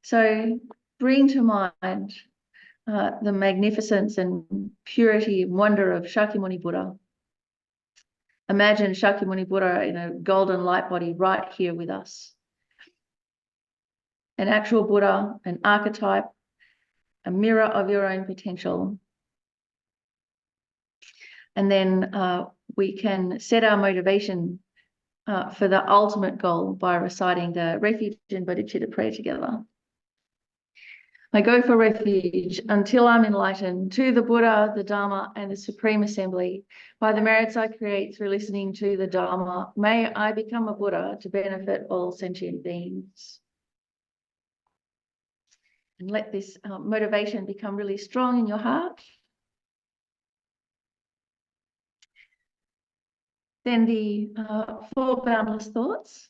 So bring to mind the magnificence and purity and wonder of Shakyamuni Buddha. Imagine Shakyamuni Buddha in a golden light body right here with us. An actual Buddha, an archetype, a mirror of your own potential. And then we can set our motivation for the ultimate goal by reciting the refuge and bodhicitta prayer together. I go for refuge until I'm enlightened to the Buddha, the Dharma, and the Supreme Assembly. By the merits I create through listening to the Dharma, may I become a Buddha to benefit all sentient beings. And let this motivation become really strong in your heart. Then the 4 boundless thoughts.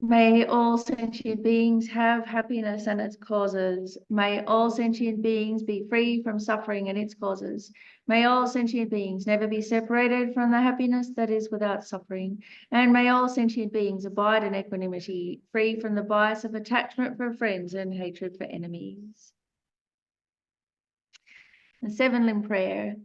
May all sentient beings have happiness and its causes. May all sentient beings be free from suffering and its causes. May all sentient beings never be separated from the happiness that is without suffering. And may all sentient beings abide in equanimity, free from the bias of attachment for friends and hatred for enemies. The 7-limb prayer.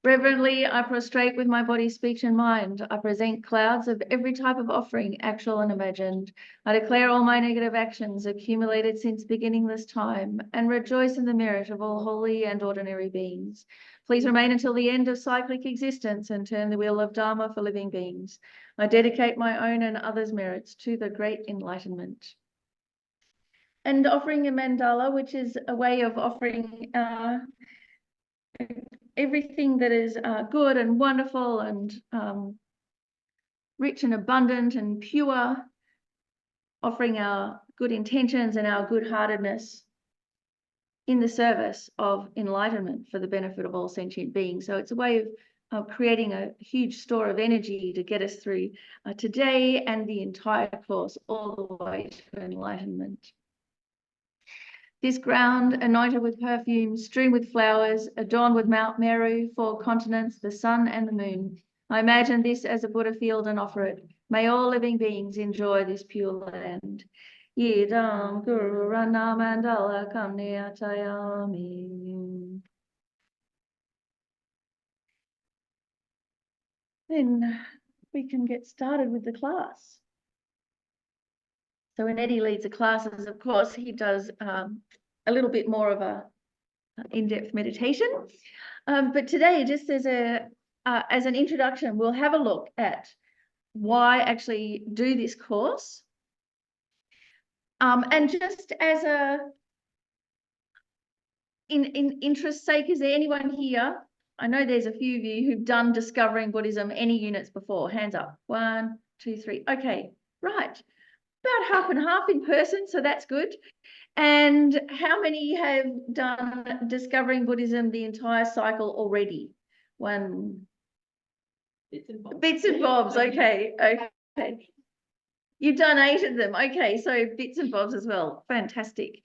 Reverently, I prostrate with my body, speech, and mind. I present clouds of every type of offering, actual and imagined. I declare all my negative actions accumulated since beginning this time and rejoice in the merit of all holy and ordinary beings. Please remain until the end of cyclic existence and turn the wheel of Dharma for living beings. I dedicate my own and others' merits to the great enlightenment. And offering a mandala, which is a way of offering everything that is good and wonderful and rich and abundant and pure, offering our good intentions and our good-heartedness in the service of enlightenment for the benefit of all sentient beings. So it's a way of creating a huge store of energy to get us through today and the entire course, all the way to enlightenment. This ground, anointed with perfume, strewn with flowers, adorned with Mount Meru, 4 continents, the sun and the moon. I imagine this as a Buddha field and offer it. May all living beings enjoy this pure land. Yidam Guru Rana Mandala Kamniyatayami. Then we can get started with the class. So when Eddie leads the classes, of course, he does a little bit more of a in-depth meditation. But today, just as an introduction, we'll have a look at why actually do this course. And just as in interest's sake, is there anyone here? I know there's a few of you who've done Discovering Buddhism, any units before. Hands up. 1, 2, 3. Okay, right. About half and half in person, so that's good. And how many have done Discovering Buddhism the entire cycle already? 1. Bits and bobs. Bits and bobs, okay, okay. You've done 8 of them, okay, so bits and bobs as well, fantastic.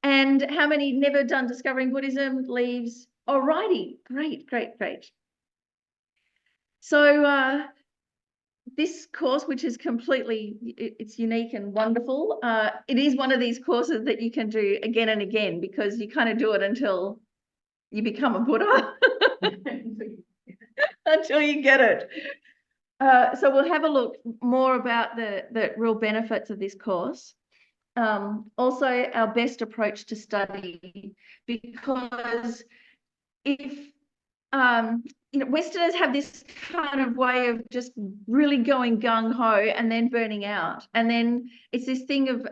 And how many never done Discovering Buddhism? Leaves, alrighty, great, great, great. So this course, which is completely, it's unique and wonderful. It is one of these courses that you can do again and again because you kind of do it until you become a Buddha, until you get it. So we'll have a look more about the real benefits of this course. Also, our best approach to study, because if Westerners have this kind of way of just really going gung-ho and then burning out. And then it's this thing of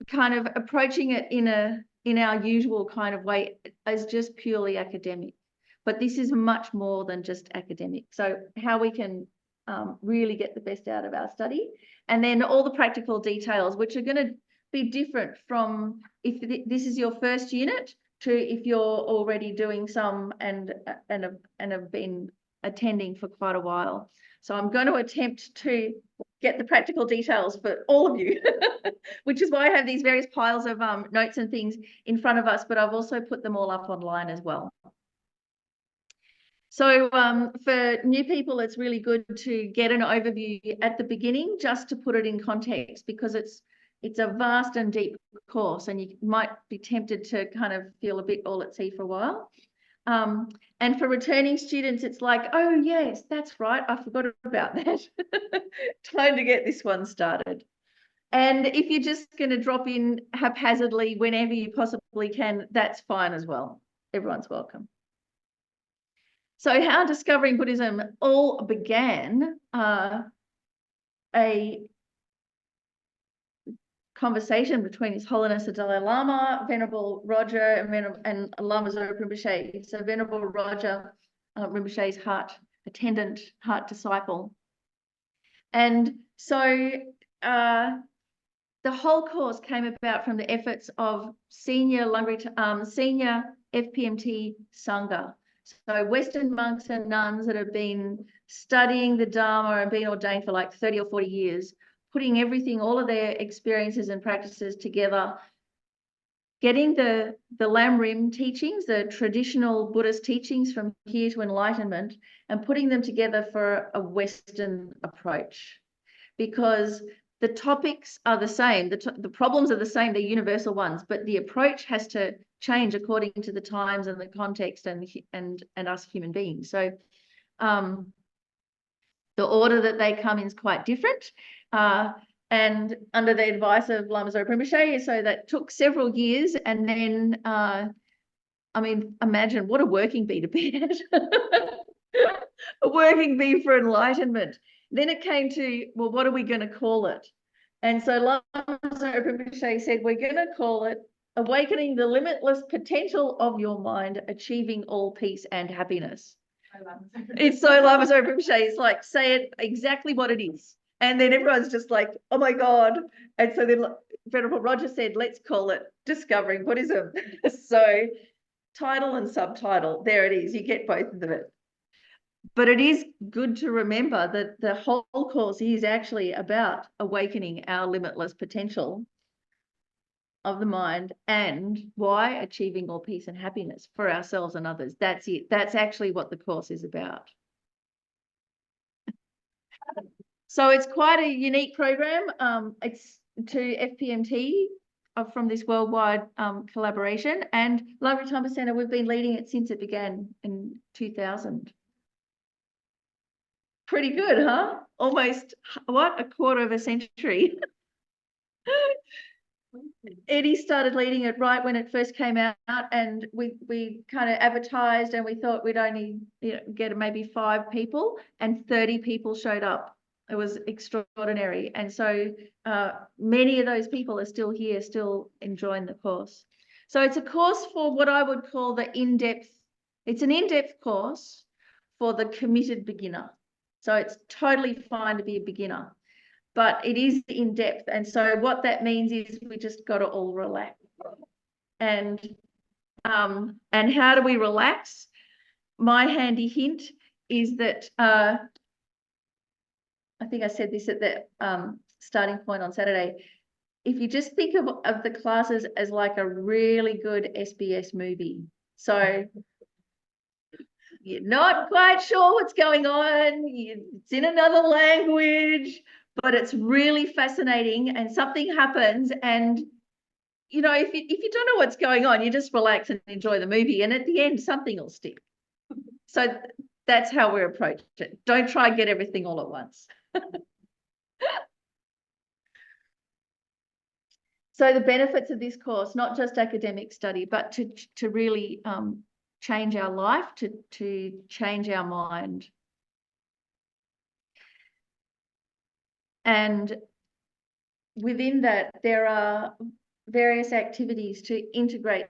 kind of approaching it in our usual kind of way as just purely academic. But this is much more than just academic. So how we can really get the best out of our study. And then all the practical details, which are going to be different from if this is your first unit to if you're already doing some and have been attending for quite a while. So I'm going to attempt to get the practical details for all of you, which is why I have these various piles of notes and things in front of us, but I've also put them all up online as well. So for new people, it's really good to get an overview at the beginning, just to put it in context, because it's it's a vast and deep course, and you might be tempted to kind of feel a bit all at sea for a while. And for returning students, it's like, oh, yes, that's right. I forgot about that. Time to get this one started. And if you're just going to drop in haphazardly whenever you possibly can, that's fine as well. Everyone's welcome. So how Discovering Buddhism all began, a conversation between His Holiness the Dalai Lama, Venerable Roger, and Lama Zopa Rinpoche. So Venerable Roger, Rinpoche's heart attendant, heart disciple. And so the whole course came about from the efforts of senior FPMT Sangha. So Western monks and nuns that have been studying the Dharma and been ordained for like 30 or 40 years, putting everything, all of their experiences and practices together, getting the Lam Rim teachings, the traditional Buddhist teachings from here to enlightenment, and putting them together for a Western approach. Because the topics are the same, the problems are the same, they're universal ones, but the approach has to change according to the times and the context and us human beings. So the order that they come in is quite different. And under the advice of Lama Zopa Rinpoche, so that took several years. And then, I mean, imagine what a working bee to be at. A working bee for enlightenment. Then it came to, well, what are we going to call it? And so Lama Zopa Rinpoche said, we're going to call it Awakening the Limitless Potential of Your Mind, Achieving All Peace and Happiness. It's so Lama Zopa Rinpoche. It's like, say it exactly what it is. And then everyone's just like, oh my God. And so then Venerable Roger said, let's call it Discovering Buddhism. So title and subtitle, there it is. You get both of them. But it is good to remember that the whole course is actually about awakening our limitless potential of the mind, and why achieving all peace and happiness for ourselves and others. That's it. That's actually what the course is about. So it's quite a unique program. It's to FPMT from this worldwide collaboration, and Langri Tangpa Centre, we've been leading it since it began in 2000. Pretty good, huh? Almost, what, a quarter of a century. Eddie started leading it right when it first came out, and we kind of advertised, and we thought we'd only get maybe 5 people, and 30 people showed up. It was extraordinary. And so many of those people are still here, still enjoying the course. So it's a course for what I would call the in-depth, it's an in-depth course for the committed beginner. So it's totally fine to be a beginner, but it is in depth. And so what that means is we just got to all relax. And how do we relax? My handy hint is that, I think I said this at the starting point on Saturday. If you just think of the classes as like a really good SBS movie. So you're not quite sure what's going on. It's in another language, but it's really fascinating, and something happens, and if you don't know what's going on, you just relax and enjoy the movie, and at the end something will stick. So that's how we approach it. Don't try and get everything all at once. So the benefits of this course, not just academic study, but to really change our life, to change our mind. And within that, there are various activities to integrate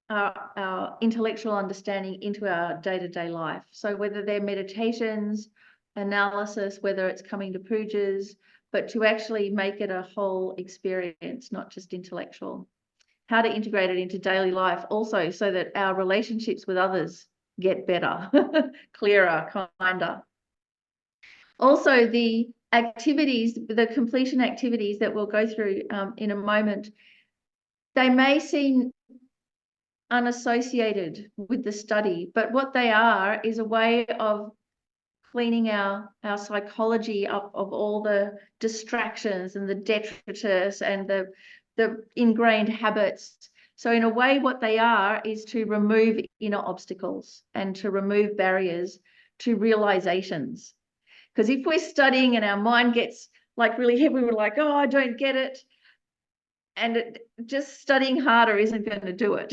our intellectual understanding into our day-to-day life. So whether they're meditations, analysis, whether it's coming to pujas, but to actually make it a whole experience, not just intellectual. How to integrate it into daily life also, so that our relationships with others get better, clearer, kinder. Also, the activities, the completion activities that we'll go through in a moment, they may seem unassociated with the study, but what they are is a way of cleaning our psychology up of all the distractions and the detritus and the ingrained habits. So in a way, what they are is to remove inner obstacles and to remove barriers to realizations. Because if we're studying and our mind gets like really heavy, we're like, oh, I don't get it. And just studying harder isn't going to do it.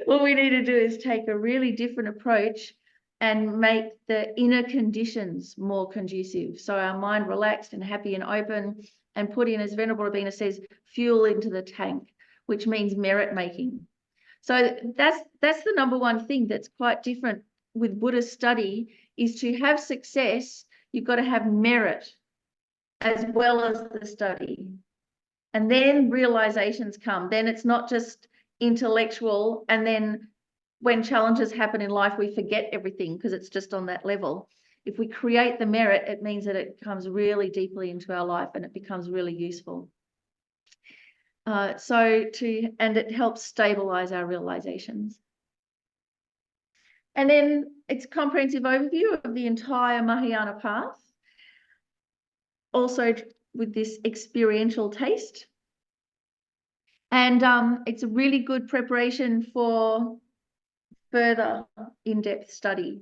What we need to do is take a really different approach and make the inner conditions more conducive. So our mind relaxed and happy and open, and put in, as Venerable Rabina says, fuel into the tank, which means merit making. So that's the number one thing that's quite different with Buddhist study, is to have success, you've got to have merit as well as the study. And then realizations come. Then it's not just intellectual, and then when challenges happen in life, we forget everything because it's just on that level. If we create the merit, it means that it comes really deeply into our life and it becomes really useful. And it helps stabilize our realizations. And then it's a comprehensive overview of the entire Mahayana path, also with this experiential taste. And it's a really good preparation for further in-depth study,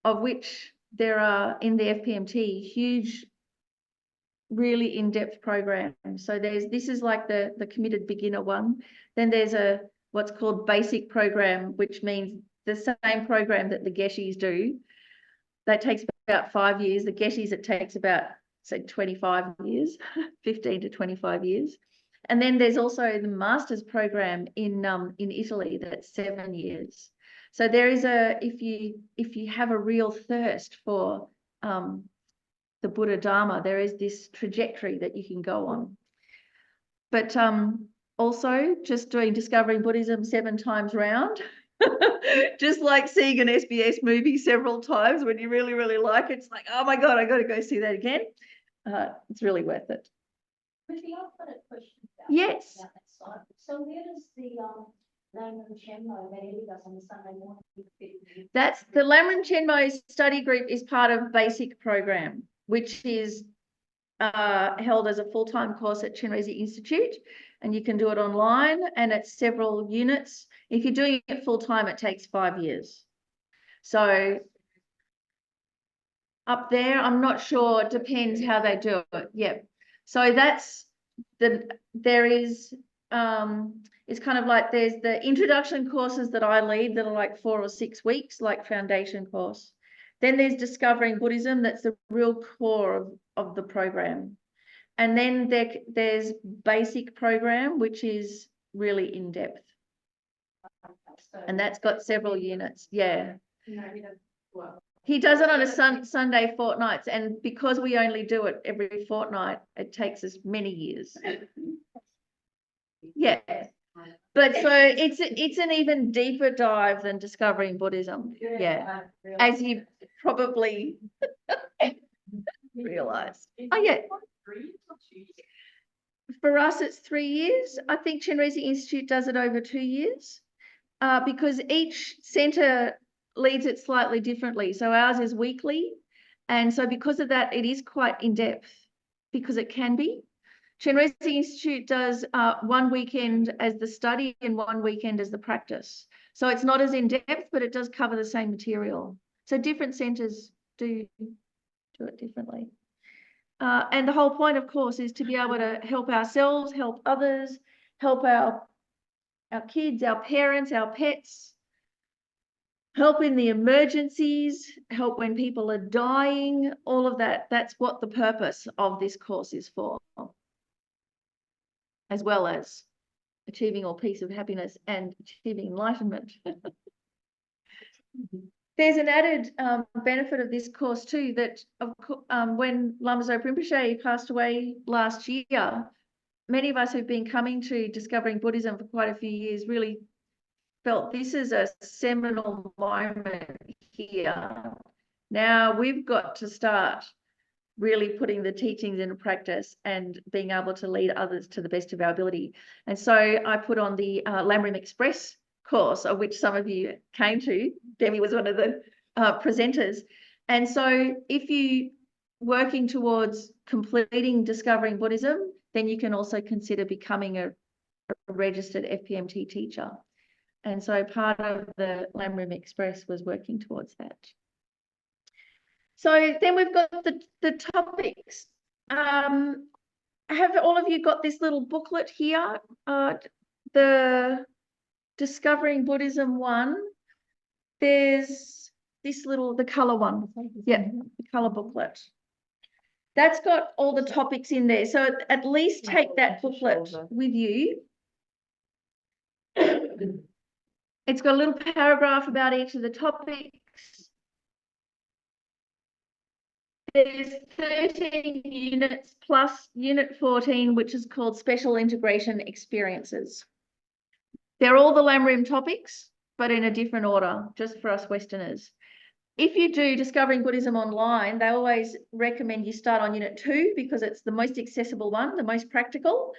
of which there are in the FPMT huge, really in-depth programs. So this is like the committed beginner one. Then there's what's called basic program, which means the same program that the Geshis do. That takes about 5 years. The Geshis, it takes about, say, 25 years, 15 to 25 years. And then there's also the master's program in Italy that's 7 years. So there is if you have a real thirst for the Buddha Dharma, there is this trajectory that you can go on. But also just doing Discovering Buddhism 7 times round, just like seeing an SBS movie several times when you really, really like it. It's like, oh my God, I got to go see that again. It's really worth it. Ricky, I've got a question about, yes. About that side. So where does the Langri Chenmo that Eddie does on the Sunday morning fit in? That's the Langri Chenmo study group is part of basic program, which is held as a full-time course at Chenrezig Institute, and you can do it online, and it's several units. If you're doing it full-time, it takes 5 years. So up there, I'm not sure, it depends how they do it. Yeah. So that's there is it's kind of like there's the introduction courses that I lead that are like 4 or 6 weeks, like foundation course. Then there's Discovering Buddhism, that's the real core of the program. And then there's basic program, which is really in depth. And that's got several units. Yeah. He does it on a Sunday fortnights, and because we only do it every fortnight, it takes us many years. Yeah, but so it's an even deeper dive than Discovering Buddhism. Yeah, as you probably realised. Oh yeah. For us, it's 3 years. I think Chenrezig Institute does it over 2 years, because each centre leads it slightly differently. So ours is weekly. And so because of that, it is quite in-depth, because it can be. Chenrezig Institute does 1 weekend as the study and 1 weekend as the practice. So it's not as in-depth, but it does cover the same material. So different centres do it differently. And the whole point, of course, is to be able to help ourselves, help others, help our kids, our parents, our pets, help in the emergencies, help when people are dying, all of that. That's what the purpose of this course is for, as well as achieving all peace of happiness and achieving enlightenment. There's an added benefit of this course too, that when Lama Zopa Rinpoche passed away last year, many of us who've been coming to Discovering Buddhism for quite a few years really felt this is a seminal moment here. Now we've got to start really putting the teachings into practice and being able to lead others to the best of our ability. And so I put on the Lamrim Express course, of which some of you came to. Demi was one of the presenters. And so if you working towards completing Discovering Buddhism, then you can also consider becoming a registered FPMT teacher. And so part of the Lamrim Express was working towards that. So then we've got the topics. Have all of you got this little booklet here? The Discovering Buddhism one. There's this little, the color one. Yeah, the color booklet. That's got all the topics in there. So at least take that booklet with you. It's got a little paragraph about each of the topics. There's 13 units plus unit 14, which is called Special Integration Experiences. They're all the Lamrim topics, but in a different order, just for us Westerners. If you do Discovering Buddhism online, they always recommend you start on unit 2 because it's the most accessible one, the most practical.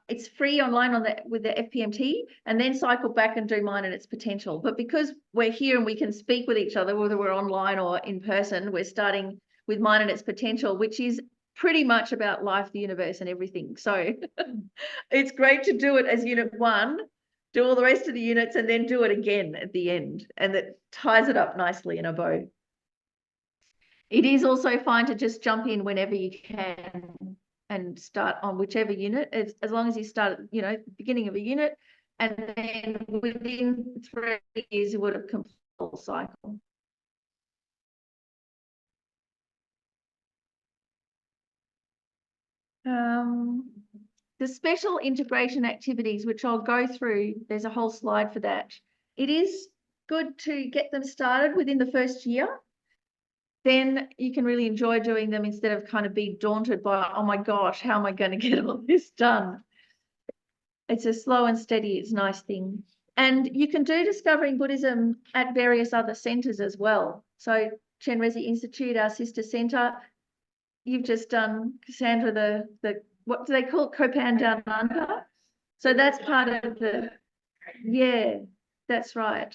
It's free online with the FPMT, and then cycle back and do Mind and Its Potential. But because we're here and we can speak with each other, whether we're online or in person, we're starting with Mind and Its Potential, which is pretty much about life, the universe, and everything. So it's great to do it as unit 1, do all the rest of the units, and then do it again at the end. And that ties it up nicely in a bow. It is also fine to just jump in whenever you can and start on whichever unit, as long as you start at, you know, beginning of a unit, and then within 3 years you would have completed the whole cycle. The special integration activities, which I'll go through, there's a whole slide for that. It is good to get them started within the first year. Then you can really enjoy doing them instead of kind of be daunted by, oh my gosh, how am I going to get all this done? It's a slow and steady, it's a nice thing. And you can do Discovering Buddhism at various other centres as well. So Chenrezig Institute, our sister centre, you've just done, Cassandra, the what do they call it? Kopan Down Under. So that's part of the, yeah, that's right.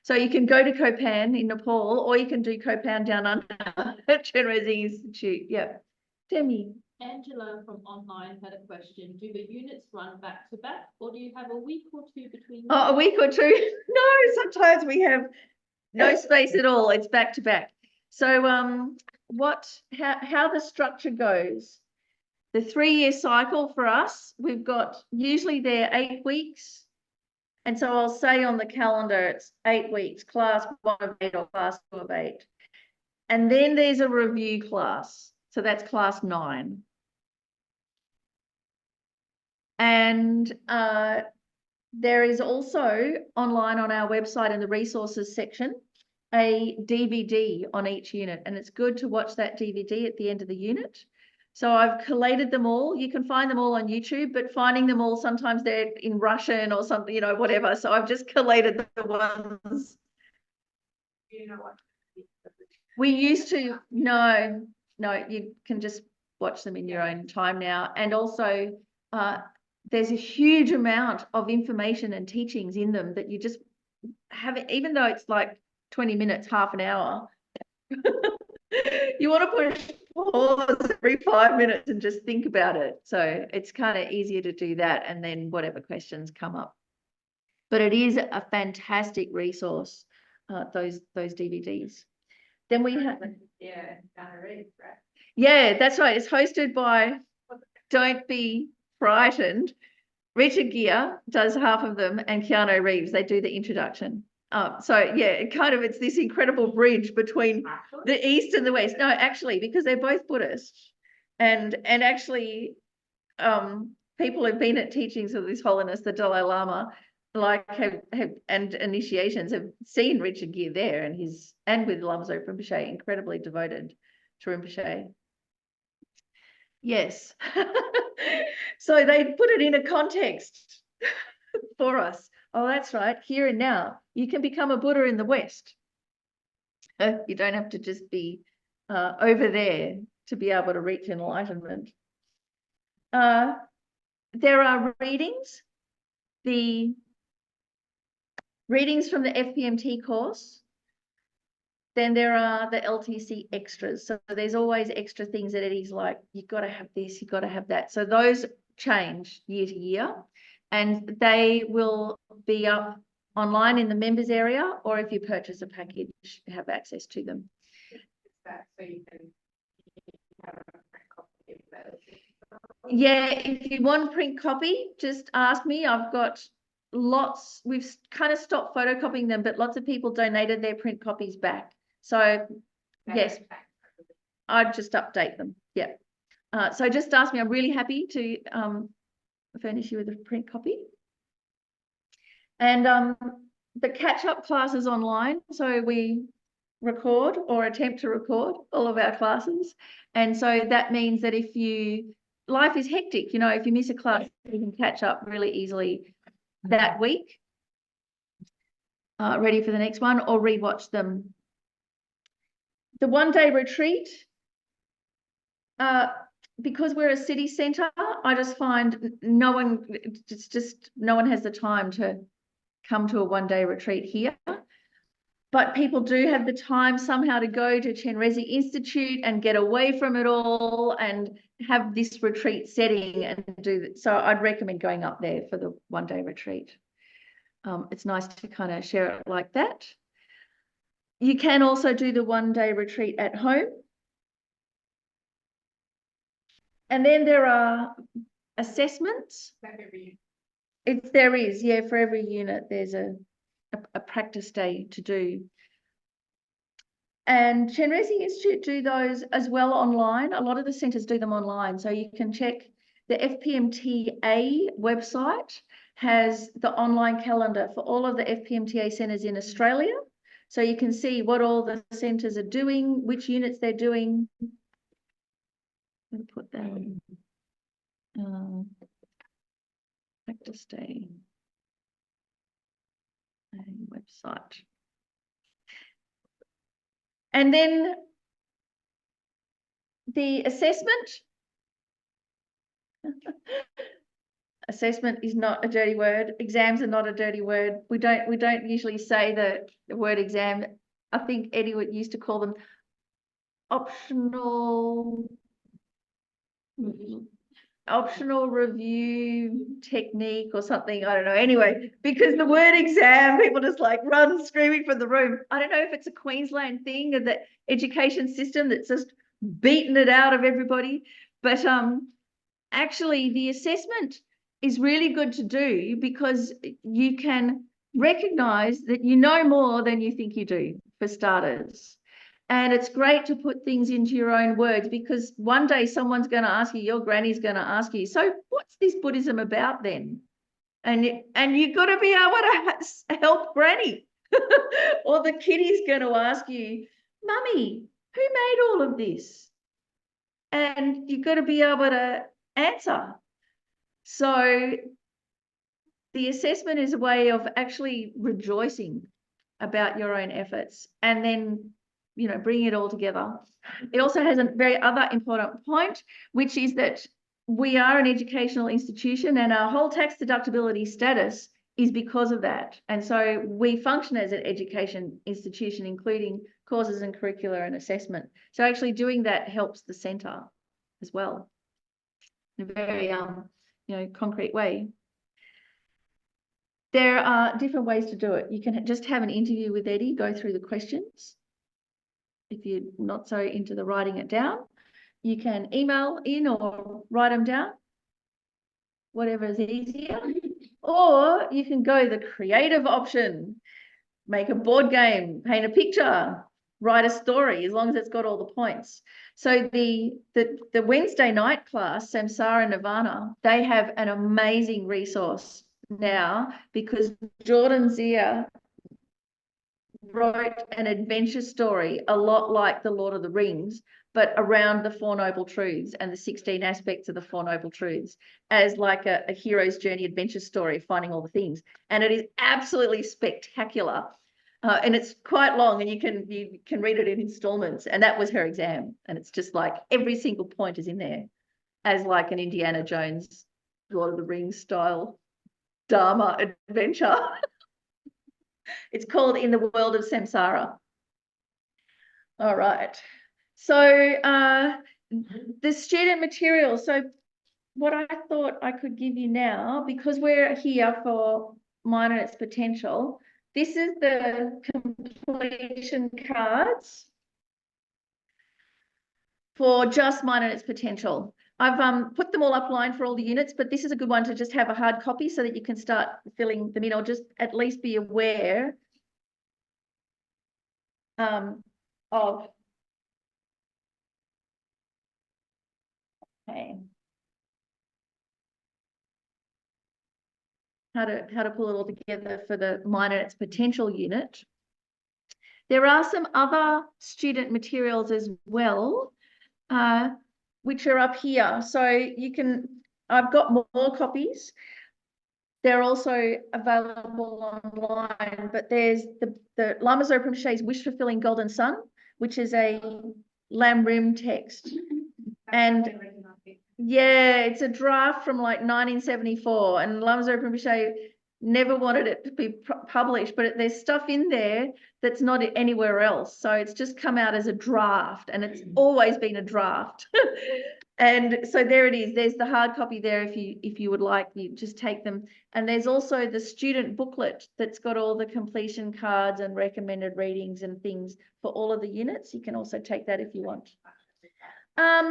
So you can go to Kopan in Nepal, or you can do Kopan Down Under at Chenrezig Institute. Yeah. Demi. Angela from online had a question. Do the units run back to back, or do you have a week or two between? Oh, a week or two? No, sometimes we have no space at all. It's back to back. So how the structure goes. The 3-year cycle for us, we've got, usually they're 8 weeks. And so I'll say on the calendar, it's 8 weeks, class 1 of 8 or class 2 of 8. And then there's a review class. So that's class 9. And there is also online on our website in the resources section, a DVD on each unit. And it's good to watch that DVD at the end of the unit. So I've collated them all. You can find them all on YouTube, but finding them all, sometimes they're in Russian or something, you know, whatever. So I've just collated the ones. You know what? We used to, no, you can just watch them in your own time now. And also there's a huge amount of information and teachings in them that you just have, even though it's like 20 minutes, half an hour, you want to push pause every 5 minutes and just think about it. So it's kind of easier to do that, and then whatever questions come up. But it is a fantastic resource, those DVDs. Then we have, yeah, that's right. It's hosted by, don't be frightened, Richard Gere does half of them, and Keanu Reeves, they do the introduction. So yeah, it's this incredible bridge between the East and the West. No, actually, because they're both Buddhist, and actually, people who've been at teachings of His Holiness the Dalai Lama, like and initiations, have seen Richard Gere there, and with Lama Zopa Rinpoche, incredibly devoted to Rinpoche. Yes, so they put it in a context for us. Oh, that's right. Here and now, you can become a Buddha in the West. You don't have to just be over there to be able to reach enlightenment. There are readings. The readings from the FPMT course then there are the LTC extras. So there's always extra things that Eddie's like, you've got to have this, you've got to have that. So those change year to year, and they will be up online in the members area, or if you purchase a package, have access to them. So you can have a print copy of those. Yeah, if you want print copy, just ask me. I've got lots. We've kind of stopped photocopying them, but lots of people donated their print copies back. So yes, I'd just update them. Yeah. So just ask me. I'm really happy to furnish you with a print copy. And the catch-up classes online. So we record or attempt to record all of our classes. And so that means that if life is hectic, you know, if you miss a class, you can catch up really easily that week, ready for the next one, or rewatch them. The one-day retreat, because we're a city centre, I just find no one has the time to come to a one-day retreat here. But people do have the time somehow to go to Chenrezig Institute and get away from it all and have this retreat setting and do that. So I'd recommend going up there for the one-day retreat. It's nice to kind of share it like that. You can also do the one-day retreat at home. And then there are assessments. There is, yeah, for every unit, there's a practice day to do. And Chenrezig Institute do those as well online. A lot of the centres do them online. So you can check the FPMTA website, has the online calendar for all of the FPMTA centres in Australia. So you can see what all the centres are doing, which units they're doing. Let me put that on. Practice day. Website. And then the assessment. Assessment is not a dirty word. Exams are not a dirty word. We don't usually say the word exam. I think Eddie would used to call them optional review technique or something. I don't know. Anyway, because the word exam, people just like run screaming from the room. I don't know if it's a Queensland thing or the education system that's just beaten it out of everybody. But actually the assessment is really good to do because you can recognise that you know more than you think you do, for starters. And it's great to put things into your own words, because one day someone's going to ask you, your granny's going to ask you, so what's this Buddhism about then? And you've got to be able to help granny. Or the kiddie's going to ask you, Mummy, who made all of this? And you've got to be able to answer. So the assessment is a way of actually rejoicing about your own efforts and then, you know, bringing it all together. It also has a very other important point, which is that we are an educational institution and our whole tax deductibility status is because of that. And so we function as an education institution, including courses and curricula and assessment. So actually doing that helps the centre as well in a very, you know, concrete way. There are different ways to do it. You can just have an interview with Eddie, go through the questions. If you're not so into the writing it down, you can email in or write them down, whatever is easier. Or you can go the creative option, make a board game, paint a picture, write a story, as long as it's got all the points. So the Wednesday night class, Samsara Nirvana, they have an amazing resource now because Jordan Zia wrote an adventure story a lot like The Lord of the Rings, but around the Four Noble Truths and the 16 aspects of the Four Noble Truths as like a hero's journey adventure story, finding all the things. And it is absolutely spectacular. And it's quite long, and you can read it in installments. And that was her exam. And it's just like every single point is in there as like an Indiana Jones, Lord of the Rings style Dharma adventure. It's called In the World of Samsara. All right. So the student material. So what I thought I could give you now, because we're here for Mind and Its Potential, this is the completion cards for just Mind and Its Potential. I've put them all upline for all the units, but this is a good one to just have a hard copy so that you can start filling them in, or just at least be aware of okay, how to pull it all together for the Mind and Its Potential unit. There are some other student materials as well, which are up here. So you can, I've got more copies. They're also available online, but there's the Lama Zopa Rinpoche's Wish Fulfilling Golden Sun, which is a Lam Rim text. And yeah, it's a draft from like 1974, and Lama Zopa Rinpoche never wanted it to be published, but there's stuff in there that's not anywhere else. So it's just come out as a draft, and it's always been a draft. And so there it is. There's the hard copy there if you would like, you just take them. And there's also the student booklet that's got all the completion cards and recommended readings and things for all of the units. You can also take that if you want. I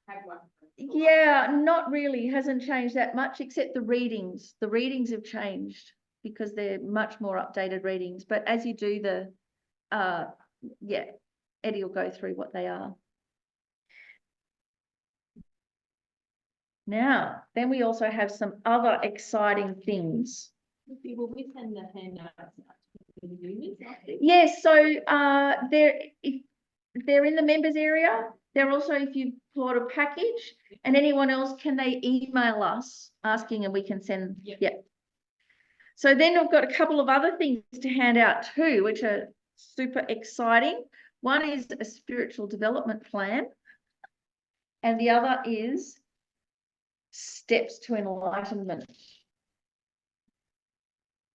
had one. Yeah, not really. Hasn't changed that much, except the readings. The readings have changed because they're much more updated readings. But as you do the, yeah, Eddie will go through what they are. Now, then we also have some other exciting things. Will we send the handouts out to the units? Yes, so they're in the members area. They're also, if you bought a package, and anyone else, can they email us asking, and we can send? Yep. Yeah. So then we've got a couple of other things to hand out too, which are super exciting. One is a spiritual development plan, and the other is steps to enlightenment.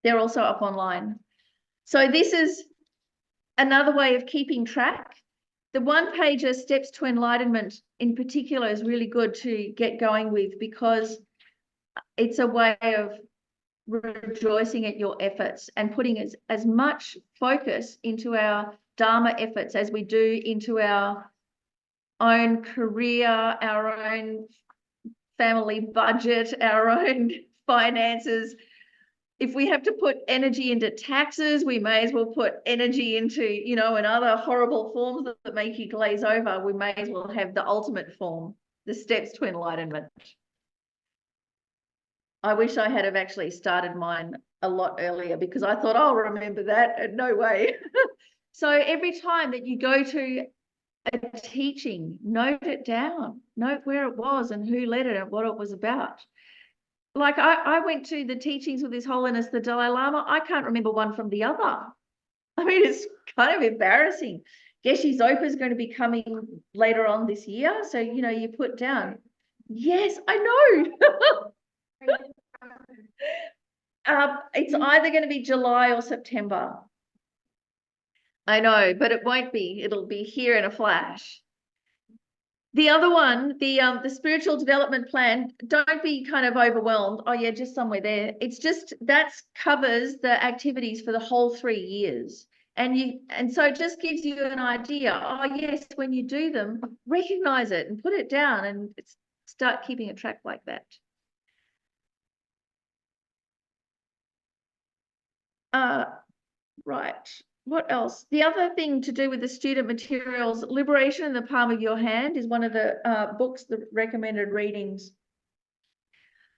They're also up online. So this is another way of keeping track. The one-pager Steps to Enlightenment in particular is really good to get going with, because it's a way of rejoicing at your efforts and putting as much focus into our Dharma efforts as we do into our own career, our own family budget, our own finances. If we have to put energy into taxes, we may as well put energy into, you know, in other horrible forms that make you glaze over. We may as well have the ultimate form, the steps to enlightenment. I wish I had have actually started mine a lot earlier, because I thought, I'll remember that, and no way. So every time that you go to a teaching, note it down, note where it was and who led it and what it was about. Like I went to the teachings with His Holiness the Dalai Lama. I can't remember one from the other. I mean, it's kind of embarrassing. Geshe Zopa is going to be coming later on this year. So, you know, you put down, yes, I know. It's either going to be July or September. I know, but it won't be. It'll be here in a flash. The other one, the spiritual development plan, don't be kind of overwhelmed. Oh yeah, just somewhere there. It's just, that covers the activities for the whole 3 years. And so it just gives you an idea. Oh yes, when you do them, recognize it and put it down and start keeping a track like that. Right. What else? The other thing to do with the student materials, Liberation in the Palm of Your Hand is one of the books, the recommended readings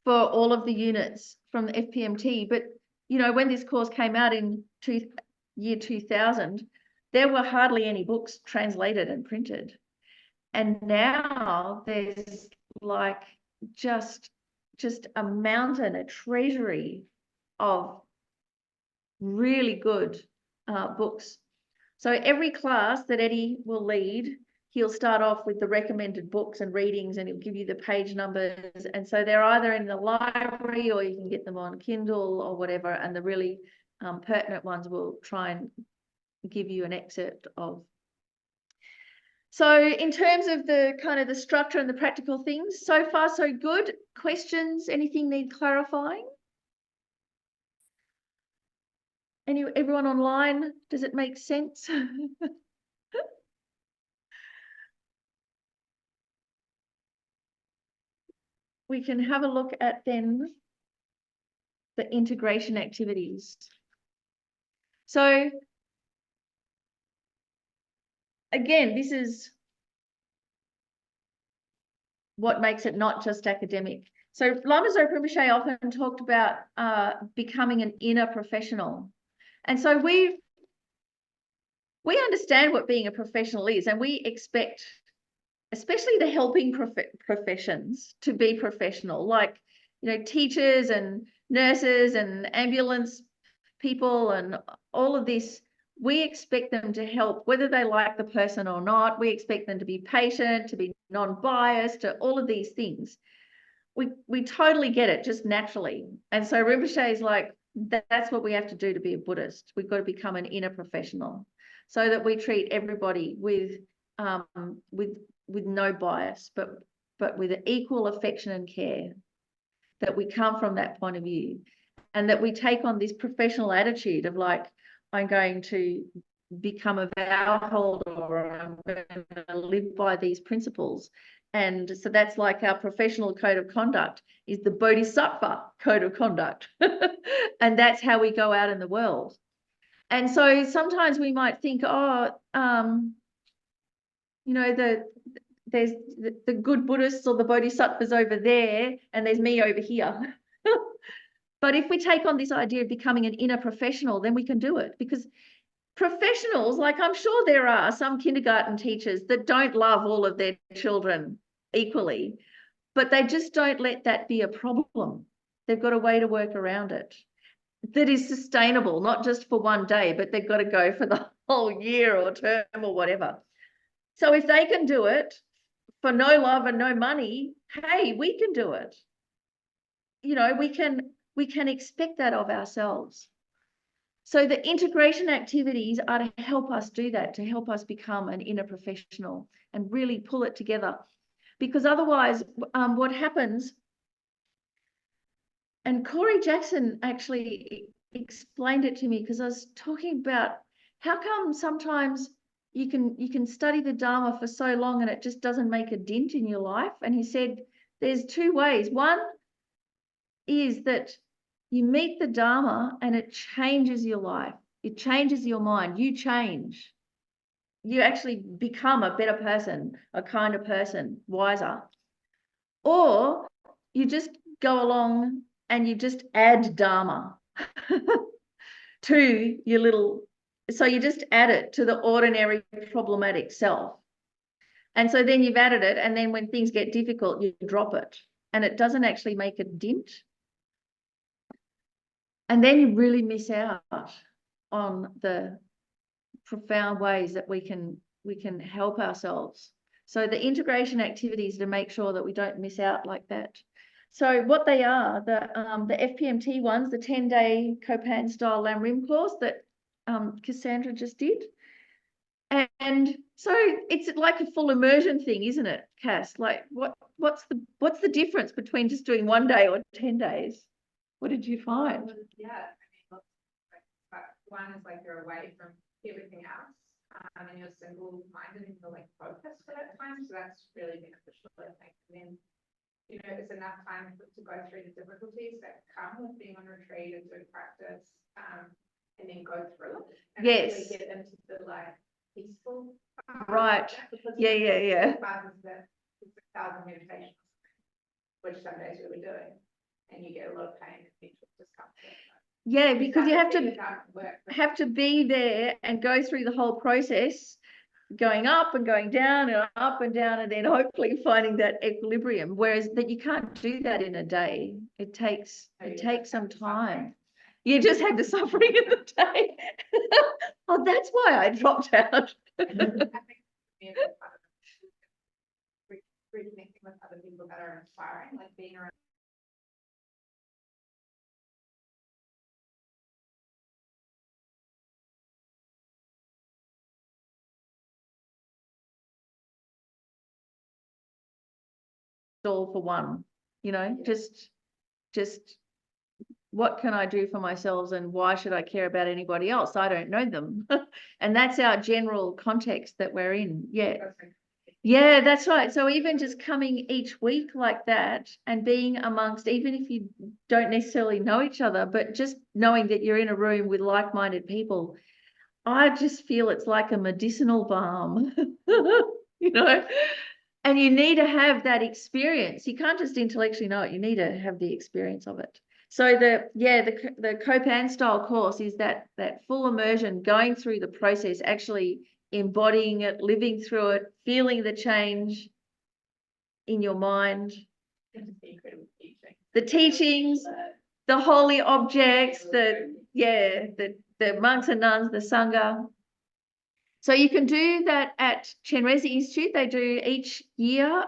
for all of the units from the FPMT. But, you know, when this course came out in year 2000, there were hardly any books translated and printed. And now there's like just a mountain, a treasury of really good books. So every class that Eddie will lead, he'll start off with the recommended books and readings, and he'll give you the page numbers. And so they're either in the library or you can get them on Kindle or whatever. And the really pertinent ones will try and give you an excerpt of So in terms of the kind of the structure and the practical things, so far so good. Questions? Anything need clarifying? Everyone online? Does it make sense? We can have a look at then the integration activities. So again, this is what makes it not just academic. So Lama Zopa Rinpoche often talked about becoming an inner professional. And so we understand what being a professional is, and we expect, especially the helping professions, to be professional, like, you know, teachers and nurses and ambulance people and all of this. We expect them to help, whether they like the person or not. We expect them to be patient, to be non-biased, to all of these things. We totally get it, just naturally. And so Rinpoche is like, that's what we have to do to be a Buddhist. We've got to become an inner professional, so that we treat everybody with no bias, but with equal affection and care. That we come from that point of view, and that we take on this professional attitude of like, I'm going to become a vow holder, or I'm going to live by these principles. And so that's like our professional code of conduct is the Bodhisattva code of conduct. And that's how we go out in the world. And so sometimes we might think, oh, you know, there's the good Buddhists or the Bodhisattvas over there, and there's me over here. But if we take on this idea of becoming an inner professional, then we can do it. Because professionals, like, I'm sure there are some kindergarten teachers that don't love all of their children equally, but they just don't let that be a problem. They've got a way to work around it that is sustainable, not just for one day, but they've got to go for the whole year or term or whatever. So if they can do it for no love and no money, hey, we can do it. You know, we can expect that of ourselves. So the integration activities are to help us do that, to help us become an inner professional and really pull it together. Because otherwise, what happens, and Corey Jackson actually explained it to me, because I was talking about how come sometimes you can study the Dharma for so long and it just doesn't make a dent in your life. And he said there's two ways. One is that you meet the Dharma and it changes your life. It changes your mind. You change. You actually become a better person, a kinder person, wiser. Or you just go along and you just add Dharma to your little, so you just add it to the ordinary problematic self. And so then you've added it, and then when things get difficult, you drop it. And it doesn't actually make a dent. And then you really miss out on the profound ways that we can help ourselves. So the integration activities to make sure that we don't miss out like that. So what they are, the FPMT ones, the 10-day Copan style Lam Rim course that Cassandra just did. And so it's like a full immersion thing, isn't it, Cass? Like what's the difference between just doing 1 day or 10 days? What did you find? Yeah, I mean, but one is like you're away from everything else, and you're single-minded and you're like focused for that time. So that's really beneficial, I think. And then, you know, it's enough time to go through the difficulties that come with being on retreat and doing practice, and then go through it and Yes. actually get into the like peaceful. Right. Yeah. Part is the 6,000 meditation, which some days we were doing, and you get a lot of pain and mental discomfort. Yeah, because you have to to be there and go through the whole process, going up and going down and up and down, and then hopefully finding that equilibrium. Whereas that you can't do that in a day. It takes some time. You just had the suffering in the day. Oh, that's why I dropped out. reconnecting with other people that are inspiring, like being around stall for one, just what can I do for myself and why should I care about anybody else? I don't know them. And that's our general context that we're in. Yeah. Yeah, that's right. So even just coming each week like that and being amongst, even if you don't necessarily know each other, but just knowing that you're in a room with like-minded people, I just feel it's like a medicinal balm, and you need to have that experience. You can't just intellectually know it. You need to have the experience of it. So the Copan style course is that full immersion, going through the process, actually embodying it, living through it, feeling the change in your mind. The teachings, the holy objects, the monks and nuns, the Sangha. So you can do that at Chenrezig Institute. They do each year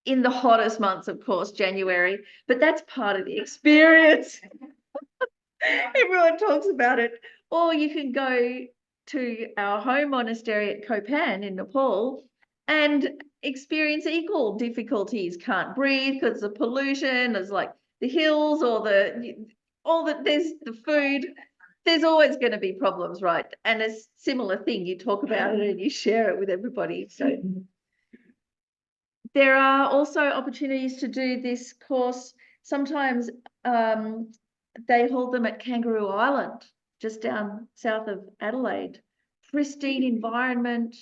in the hottest months, of course, January, but that's part of the experience. Everyone talks about it. Or you can go to our home monastery at Copan in Nepal and experience equal difficulties. Can't breathe because of pollution. There's like the hills or there's the food. There's always going to be problems, right? And a similar thing, you talk about it and you share it with everybody. So there are also opportunities to do this course. Sometimes they hold them at Kangaroo Island, just down south of Adelaide. Pristine environment,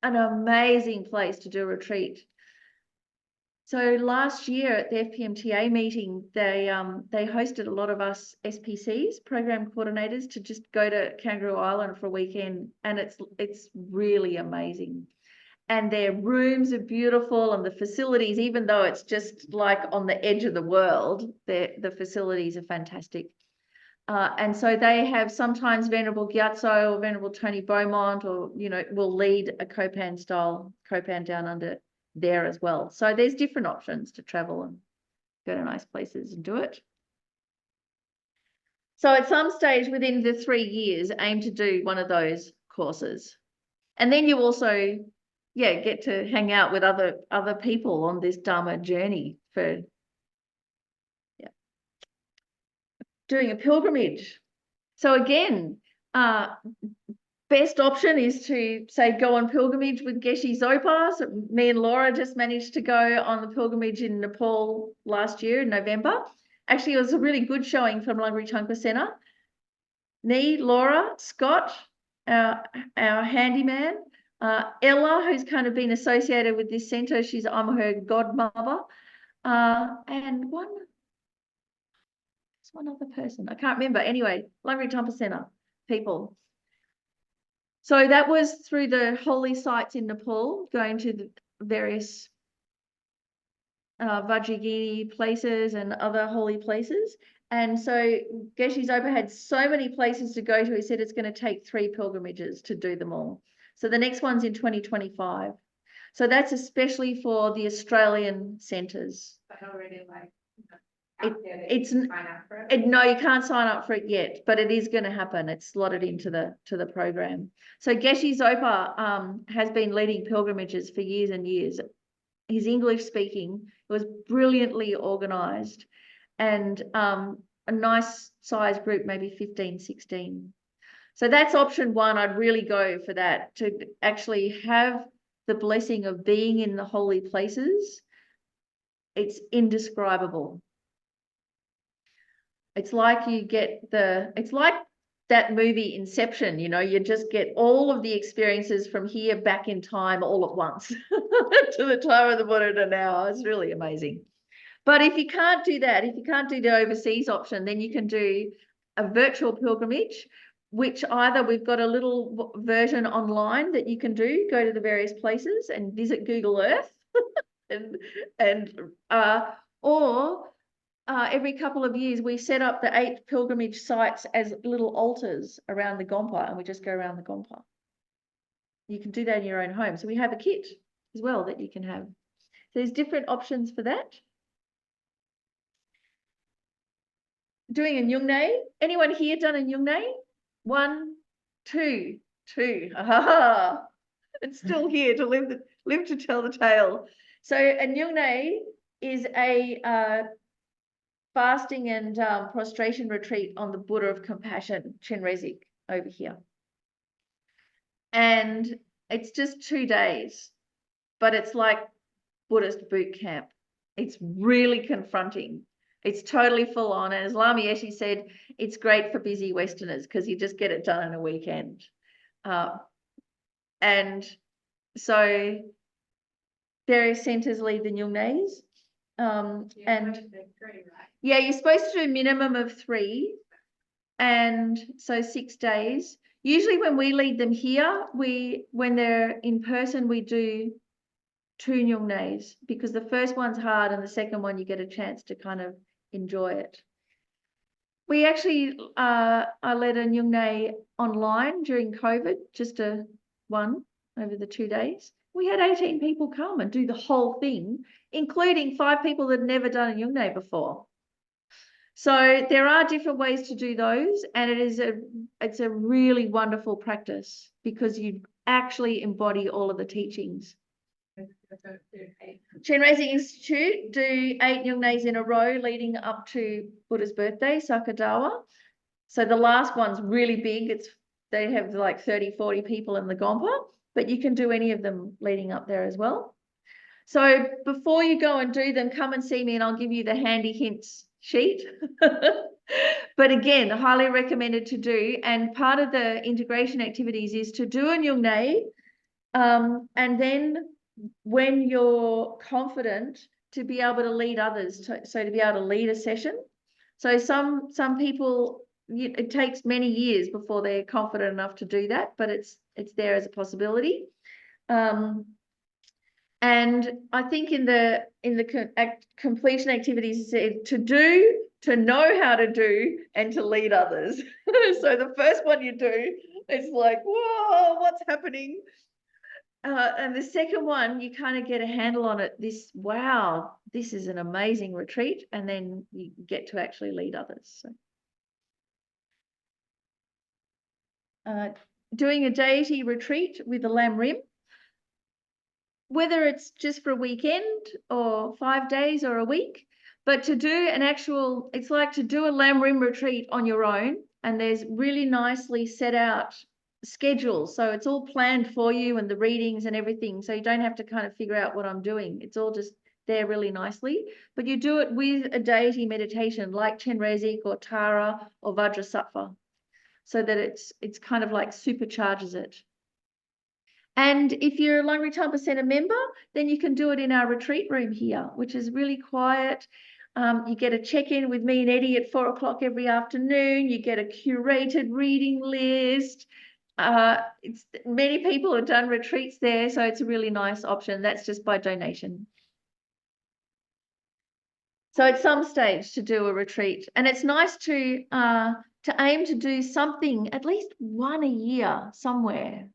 an amazing place to do a retreat. So last year at the FPMTA meeting, they hosted a lot of us SPCs, program coordinators, to just go to Kangaroo Island for a weekend, and it's really amazing. And their rooms are beautiful, and the facilities, even though it's just like on the edge of the world, the facilities are fantastic. And so they have sometimes Venerable Gyatso or Venerable Tony Beaumont, or will lead a Copan down under there as well. So there's different options to travel and go to nice places and do it. So at some stage within the 3 years, aim to do one of those courses. And then you also, get to hang out with other people on this Dharma journey for doing a pilgrimage. So again, best option is to say go on pilgrimage with Geshe Zopa. So me and Laura just managed to go on the pilgrimage in Nepal last year in November. Actually, it was a really good showing from Langri Tangpa Centre. Me, Laura, Scott, our handyman, Ella, who's kind of been associated with this centre. I'm her godmother, and one other person. I can't remember. Anyway, Langri Tangpa Centre people. So that was through the holy sites in Nepal, going to the various Vajrayogini places and other holy places. And so Geshe Zopa had so many places to go to. He said it's going to take 3 pilgrimages to do them all. So the next one's in 2025. So that's especially for the Australian centres. No, you can't sign up for it yet, but it is going to happen. It's slotted into the program. So Geshe Zopa has been leading pilgrimages for years and years. He's English speaking. It was brilliantly organised, and a nice size group, maybe 15, 16. So that's option 1. I'd really go for that, to actually have the blessing of being in the holy places. It's indescribable. It's like it's like that movie Inception, you just get all of the experiences from here back in time all at once to the time of the Buddha to now. It's really amazing. But if you can't do that, if you can't do the overseas option, then you can do a virtual pilgrimage, which either we've got a little version online that you can do, go to the various places and visit Google Earth or every couple of years, we set up the 8 pilgrimage sites as little altars around the gompa, and we just go around the gompa. You can do that in your own home. So we have a kit as well that you can have. So there's different options for that. Doing a Nyungne. Anyone here done a Nyungne? 1, 2, 2. Aha! It's still here to live to tell the tale. So a Nyungne is a fasting and prostration retreat on the Buddha of Compassion, Chenrezig, over here. And it's just 2 days, but it's like Buddhist boot camp. It's really confronting. It's totally full on. And as Lama Yeshe said, it's great for busy Westerners because you just get it done in a weekend. And so various centres lead the Nyungnes. Yeah, you're supposed to do a minimum of 3. And so 6 days. Usually when we lead them here, when they're in person, we do 2 Nyungnes because the first one's hard and the second one you get a chance to kind of enjoy it. We actually, I led a Nyungne online during COVID, just one over the 2 days. We had 18 people come and do the whole thing, including 5 people that had never done a Nyungne before. So there are different ways to do those, and it's a really wonderful practice because you actually embody all of the teachings. Chenrezig Institute do 8 Nyungnes in a row leading up to Buddha's birthday, Sakadawa. So the last one's really big. They have like 30, 40 people in the gompa, but you can do any of them leading up there as well. So before you go and do them, come and see me and I'll give you the handy hints sheet. But again, highly recommended to do. And part of the integration activities is to do a Nyungne, and then when you're confident, to be able to lead others, to be able to lead a session. So some people, it takes many years before they're confident enough to do that, but it's there as a possibility. And I think in the completion activities, to do, to know how to do, and to lead others. So the first one you do, it's like, whoa, what's happening? And the second one, you kind of get a handle on it. Wow, this is an amazing retreat. And then you get to actually lead others. So, doing a deity retreat with a Lam Rim, whether it's just for a weekend or 5 days or a week, but to do it's like to do a Lam Rim retreat on your own. And there's really nicely set out schedules. So it's all planned for you and the readings and everything. So you don't have to kind of figure out what I'm doing. It's all just there really nicely. But you do it with a deity meditation like Chenrezig or Tara or Vajrasattva, so that it's kind of like supercharges it. And if you're a Langri Tangpa Centre member, then you can do it in our retreat room here, which is really quiet. You get a check-in with me and Eddie at 4 o'clock every afternoon. You get a curated reading list. Many people have done retreats there, so it's a really nice option. That's just by donation. So at some stage to do a retreat, and it's nice to aim to do something, at least one a year somewhere.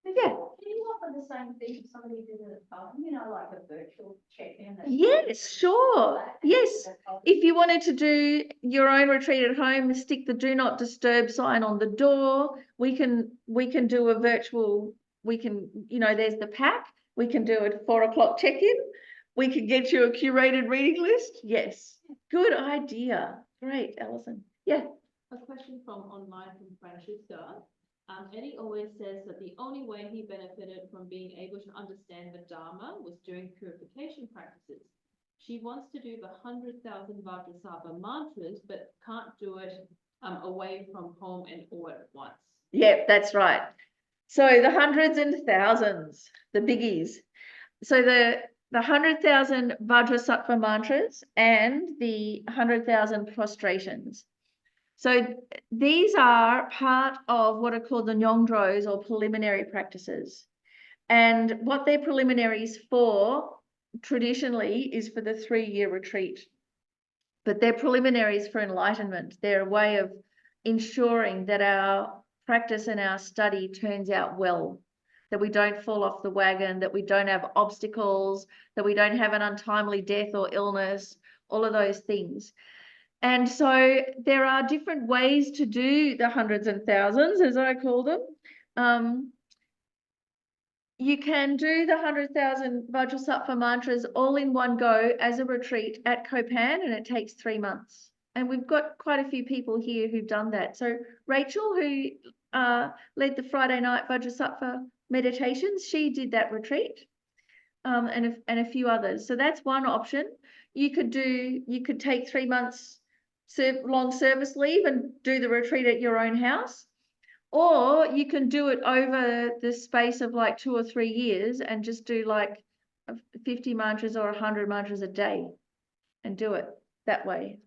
Yeah. Can you offer the same thing if somebody did it at home, like a virtual check-in? Yes, sure. Yes. If you wanted to do your own retreat at home, stick the do not disturb sign on the door. We can do a virtual, there's the pack. We can do a 4 o'clock check-in. We can get you a curated reading list. Yes. Good idea. Great, Alison. Yeah. A question from online from Francesca. Eddie always says that the only way he benefited from being able to understand the Dharma was during purification practices. She wants to do the 100,000 Vajrasattva mantras, but can't do it away from home and all at once. Yeah, that's right. So the hundreds and thousands, the biggies. So the 100,000 Vajrasattva mantras and the 100,000 prostrations. So these are part of what are called the Nyongdros, or preliminary practices. And what they're preliminaries for traditionally is for the 3-year retreat. But they're preliminaries for enlightenment. They're a way of ensuring that our practice and our study turns out well, that we don't fall off the wagon, that we don't have obstacles, that we don't have an untimely death or illness, all of those things. And so there are different ways to do the hundreds and thousands, as I call them. you can do the 100,000 Vajrasattva mantras all in one go as a retreat at Copan, and it takes 3 months. And we've got quite a few people here who've done that. So Rachel, who led the Friday night Vajrasattva meditations, she did that retreat, and a few others. So that's one option. You could take 3 months long service leave and do the retreat at your own house. Or you can do it over the space of like 2 or 3 years and just do like 50 mantras or 100 mantras a day and do it that way.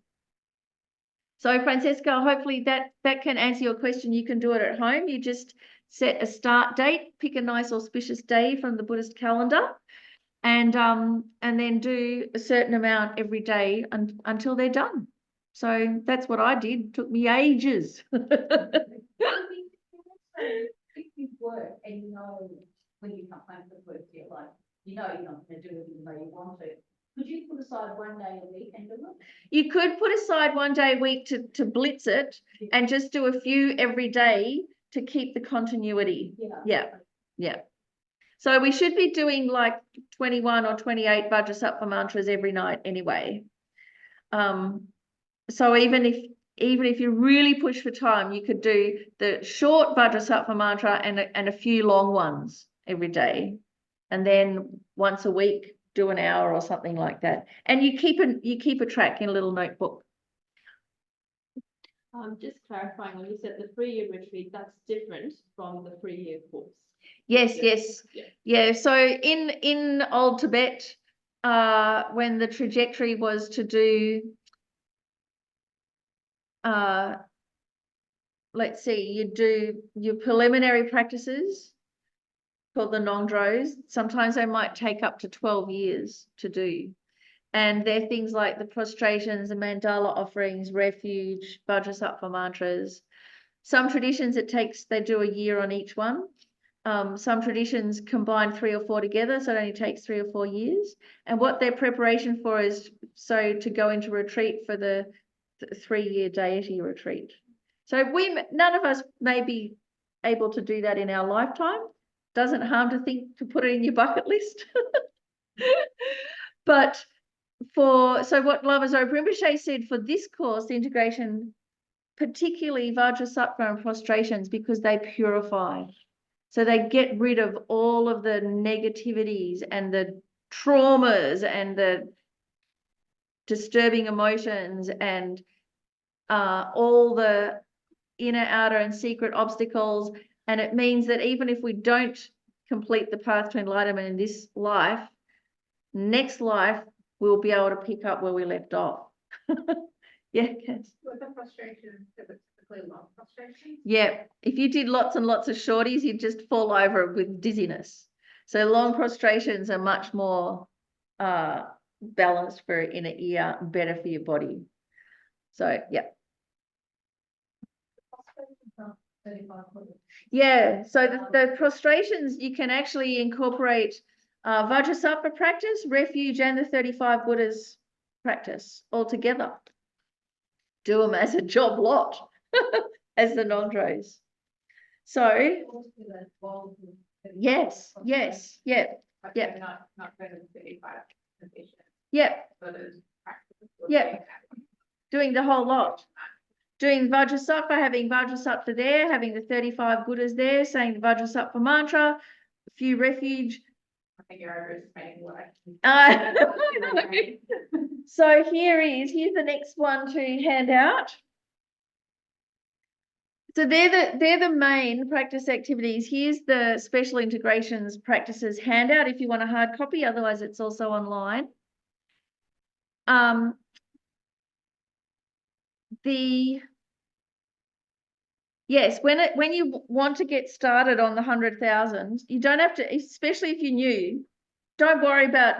So Francesca, hopefully that can answer your question. You can do it at home. You just set a start date, pick a nice auspicious day from the Buddhist calendar, and then do a certain amount every day until they're done. So that's what I did. It took me ages. If you work and you know when you come home from work, you're like, you know you're not going to do it even though you want to. Could you put aside 1 day a week and do it? You could put aside 1 day a week to blitz it and just do a few every day to keep the continuity. Yeah. So we should be doing like 21 or 28 Vajrasattva mantras every night anyway. So even if you really push for time, you could do the short Vajrasattva mantra and a few long ones every day. And then once a week, do an hour or something like that. And you keep a track in a little notebook. Just clarifying, when you said the 3-year retreat, that's different from the 3-year course. Yes. Yeah. Yeah. So in old Tibet, when the trajectory was to do let's see, you do your preliminary practices called the Nongdros. Sometimes they might take up to 12 years to do. And they're things like the prostrations, the mandala offerings, refuge, Vajrasattva mantras. Some traditions they do a year on each one. Some traditions combine 3 or 4 together, so it only takes 3 or 4 years. And what their preparation for is to go into retreat for the 3-year deity retreat. So none of us may be able to do that in our lifetime. Doesn't harm to put it in your bucket list. But what Lama Zopa Rinpoche said for this course, the integration, particularly Vajrasattva and prostrations, because they purify. So they get rid of all of the negativities and the traumas and the disturbing emotions and all the inner, outer, and secret obstacles. And it means that even if we don't complete the path to enlightenment in this life, next life, we'll be able to pick up where we left off. Yeah, Cass. With the frustration, is it typically long frustration? Yeah, if you did lots and lots of shorties, you'd just fall over with dizziness. So long prostrations are much more balanced for inner ear, better for your body. So, yeah. Yeah, so the prostrations, you can actually incorporate Vajrasattva practice, refuge, and the 35 Buddhas practice all together. Do them as a job lot, as the Nongdros. So, yes, yeah. Yeah. Not going to 35 positions. Yeah. But as practice. Yeah. Doing the whole lot. Doing Vajrasattva, having Vajrasattva there, having the 35 Buddhas there, saying the Vajrasattva mantra, a few refuge. I think you're overestimating what I can. So here's the next one to hand out. So they're the main practice activities. Here's the special integrations practices handout if you want a hard copy, otherwise it's also online. Yes, when you want to get started on the 100,000, you don't have to, especially if you're new, don't worry about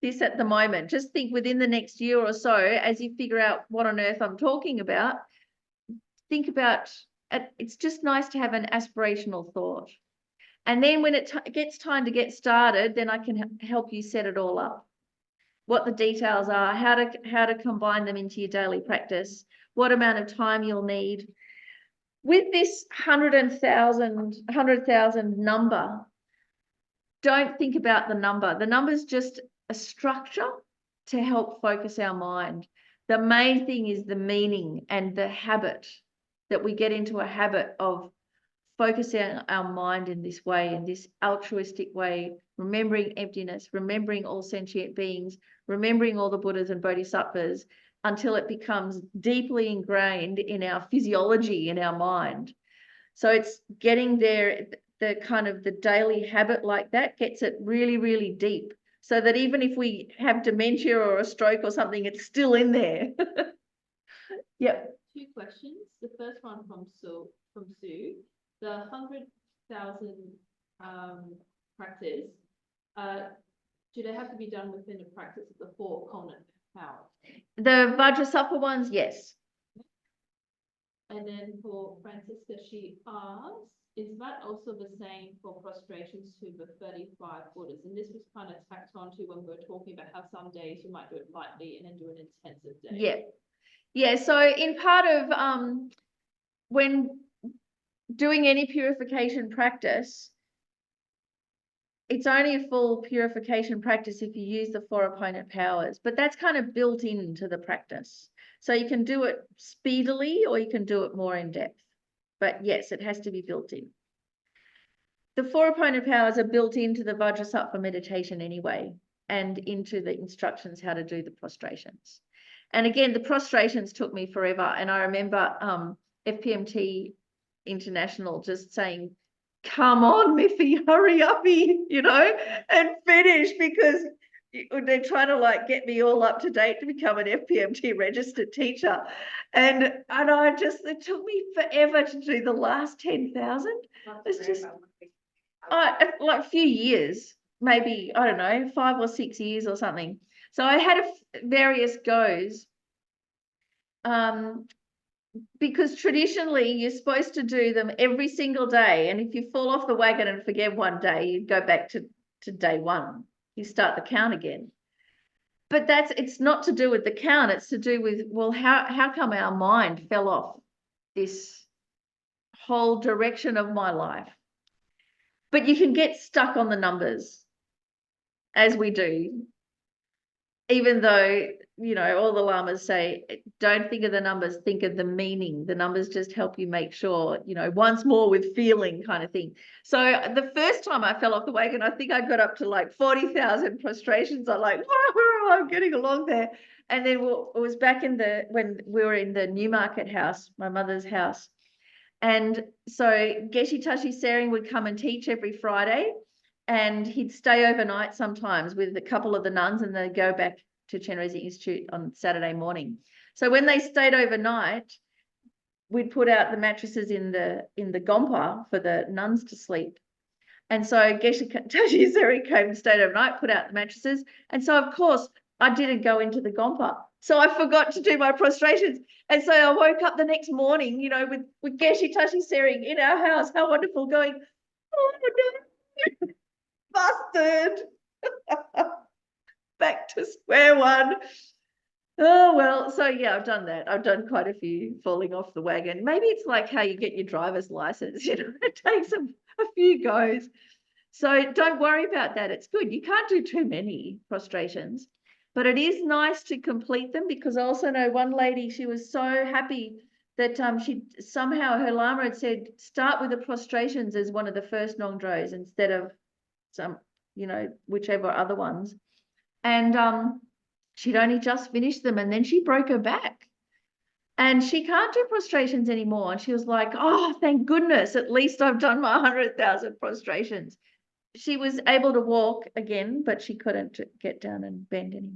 this at the moment. Just think within the next year or so, as you figure out what on earth I'm talking about, think about it. It's just nice to have an aspirational thought. And then when it gets time to get started, then I can help you set it all up. What the details are, how to combine them into your daily practice, what amount of time you'll need. With this 100,000 number, don't think about the number. The number is just a structure to help focus our mind. The main thing is the meaning and the habit, that we get into a habit of focusing our mind in this way, in this altruistic way, remembering emptiness, remembering all sentient beings, remembering all the Buddhas and Bodhisattvas, until it becomes deeply ingrained in our physiology, in our mind. So it's getting there, the kind of the daily habit like that gets it really, really deep, so that even if we have dementia or a stroke or something, it's still in there. Yep. 2 questions. The first one from Sue. The 100,000 practice, do they have to be done within the practice of the 4 component powers? The Vajrasattva ones, yes. And then for Francisca, she asks, is that also the same for prostrations to the 35 Buddhas? And this was kind of tacked on to when we were talking about how some days you might do it lightly and then do an intensive day. Yeah. Yeah, so in part of when doing any purification practice, it's only a full purification practice if you use the 4 opponent powers, but that's kind of built into the practice. So you can do it speedily or you can do it more in depth. But yes, it has to be built in. The 4 opponent powers are built into the Vajrasattva meditation anyway, and into the instructions how to do the prostrations. And again, the prostrations took me forever. And I remember FPMT International just saying, come on, Miffy, hurry up, you know, and finish, because they're trying to like get me all up to date to become an FPMT registered teacher. And it took me forever to do the last 10,000. It's just like a few years, maybe, I don't know, 5 or 6 years or something. So I had various goes, because traditionally you're supposed to do them every single day. And if you fall off the wagon and forget one day, you go back to day 1. You start the count again. But it's not to do with the count. It's to do with, well, how come our mind fell off this whole direction of my life? But you can get stuck on the numbers, as we do, even though, you know, all the lamas say, don't think of the numbers, think of the meaning. The numbers just help you make sure, you know, once more with feeling kind of thing. So the first time I fell off the wagon, I think I got up to like 40,000 prostrations. I'm like, whoa, I'm getting along there. And then it was back when we were in the Newmarket house, my mother's house. And so Geshe Tashi Sering would come and teach every Friday, and he'd stay overnight sometimes with a couple of the nuns, and they'd go back to Chenrezig Institute on Saturday morning. So when they stayed overnight, we'd put out the mattresses in the gompa for the nuns to sleep. And so Geshe Tashi Sering came and stayed overnight, put out the mattresses. And so, of course, I didn't go into the gompa. So I forgot to do my prostrations. And so I woke up the next morning, you know, with Geshe Tashi Sering in our house. How wonderful, going, oh, no. Busted. Back to square one. Oh, well, so yeah, I've done that. I've done quite a few falling off the wagon. Maybe it's like how you get your driver's license, you know, it takes a few goes. So don't worry about that. It's good. You can't do too many prostrations, but it is nice to complete them, because I also know one lady, she was so happy that she somehow, her lama had said, start with the prostrations as one of the first nongdros instead of some, you know, whichever other ones. And she'd only just finished them, and then she broke her back and she can't do prostrations anymore. And she was like, oh, thank goodness, at least I've done my 100,000 prostrations. She was able to walk again, but she couldn't get down and bend anymore.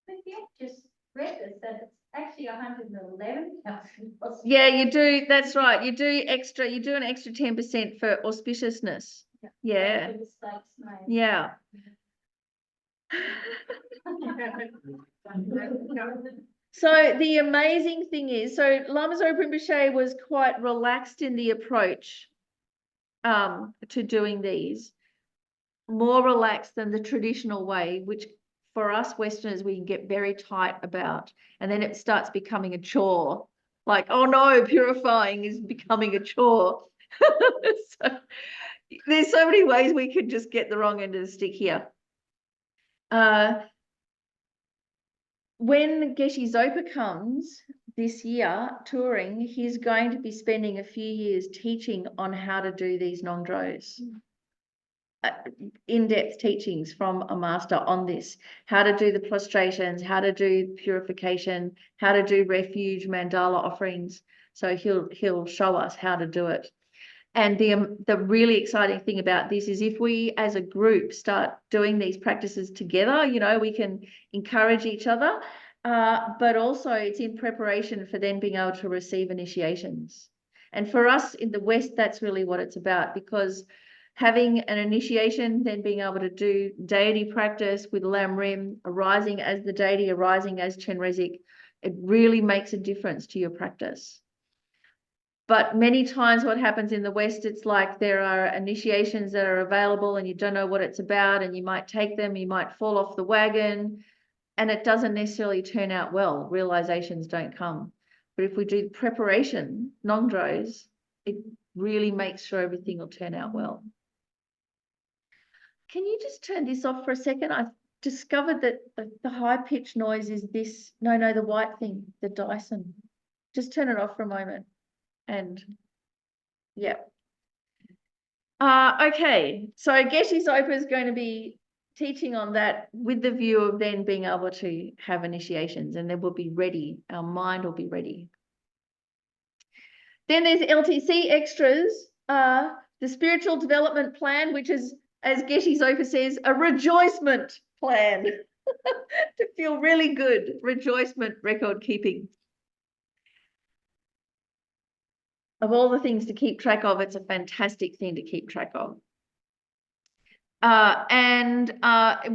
But yeah, just read this, that it's actually 111,000. Yeah, you do. That's right. You do an extra 10% for auspiciousness. Yeah. Yeah. So the amazing thing is, so Lama Zopa Rinpoche was quite relaxed in the approach to doing these, more relaxed than the traditional way, which for us Westerners, we can get very tight about, and then it starts becoming a chore. Like, oh no, purifying is becoming a chore. So there's so many ways we could just get the wrong end of the stick here. When Geshe Zopa comes this year touring, he's going to be spending a few years teaching on how to do these nongdros. In-depth teachings from a master on this, how to do the prostrations, how to do purification, how to do refuge mandala offerings. So he'll show us how to do it. And the really exciting thing about this is if we as a group start doing these practices together, you know, we can encourage each other, but also it's in preparation for then being able to receive initiations. And for us in the West, that's really what it's about, because having an initiation, then being able to do deity practice with Lam Rim, arising as the deity, arising as Chenrezig, it really makes a difference to your practice. But many times what happens in the West, it's like there are initiations that are available and you don't know what it's about, and you might take them, you might fall off the wagon, and it doesn't necessarily turn out well. Realizations don't come. But if we do preparation, nongdros, it really makes sure everything will turn out well. Can you just turn this off for a second? I've discovered that the high-pitched noise is this. No, the white thing, the Dyson. Just turn it off for a moment. And yeah. Okay, so Geshe Zopa is going to be teaching on that with the view of then being able to have initiations, and then we'll be ready. Our mind will be ready. Then there's LTC extras, the spiritual development plan, which is, as Geshe Zopa says, a rejoicement plan to feel really good, rejoicement record keeping. Of all the things to keep track of, it's a fantastic thing to keep track of. And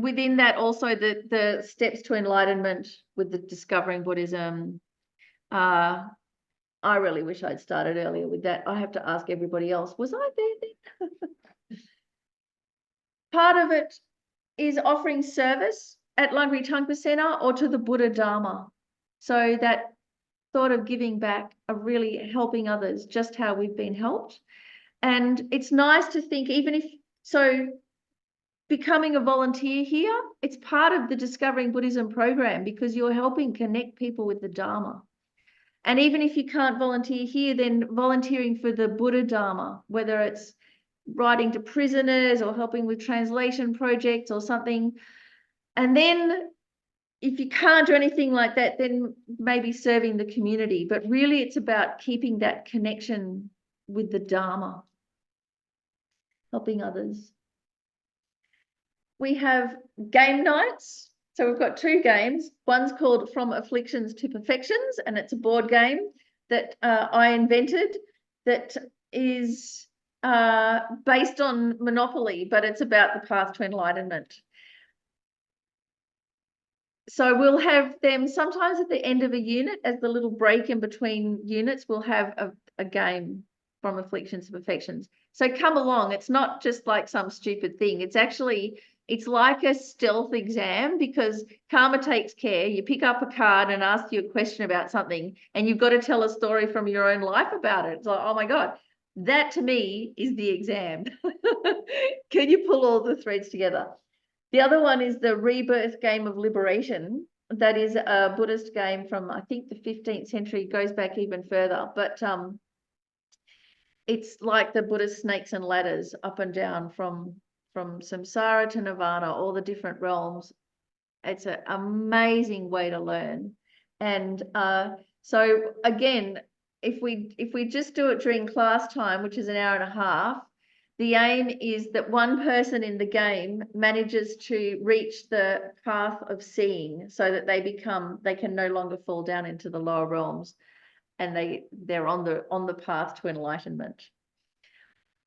within that also the steps to enlightenment with the Discovering Buddhism. I really wish I'd started earlier with that. I have to ask everybody else, was I there then? Part of it is offering service at Langri Tangpa Centre or to the Buddha Dharma. So that thought of giving back, of really helping others, just how we've been helped. And it's nice to think, even if, so becoming a volunteer here, it's part of the Discovering Buddhism program, because you're helping connect people with the Dharma. And even if you can't volunteer here, then volunteering for the Buddha Dharma, whether it's writing to prisoners or helping with translation projects or something. And then if you can't do anything like that, then maybe serving the community. But really it's about keeping that connection with the Dharma, helping others. We have game nights. So we've got two games. One's called From Afflictions to Perfections, and it's a board game that I invented that is based on Monopoly, but it's about the path to enlightenment. So we'll have them sometimes at the end of a unit, as the little break in between units, we'll have a game From Afflictions to Perfections. So come along. It's not just like some stupid thing. It's actually, it's like a stealth exam, because karma takes care. You pick up a card and ask you a question about something, and you've got to tell a story from your own life about it. It's like, oh my God, that to me is the exam. Can you pull all the threads together? The other one is the Rebirth Game of Liberation. That is a Buddhist game from, I think, the 15th century. It goes back even further, but it's like the Buddhist snakes and ladders up and down from samsara to nirvana, all the different realms. It's an amazing way to learn. And so again, if we just do it during class time, which is an hour and a half, the aim is that one person in the game manages to reach the path of seeing, so that they can no longer fall down into the lower realms, and they're on the path to enlightenment.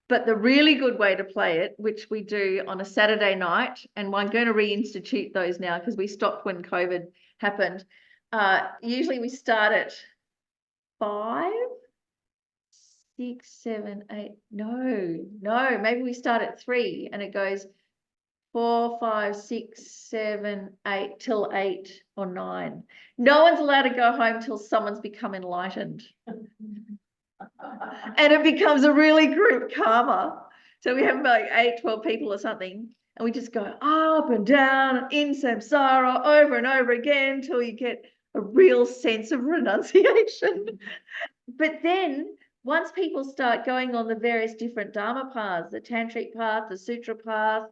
But the really good way to play it, which we do on a Saturday night, and I'm going to reinstitute those now because we stopped when COVID happened. Usually we start at 5, 6, 7, 8. No, maybe we start at 3 and it goes 4, 5, 6, 7, 8 till 8 or 9. No one's allowed to go home till someone's become enlightened. And it becomes a really group karma. So we have like 8, 12 people or something, and we just go up and down in samsara over and over again until you get a real sense of renunciation. But then once people start going on the various different Dharma paths, the Tantric path, the Sutra path,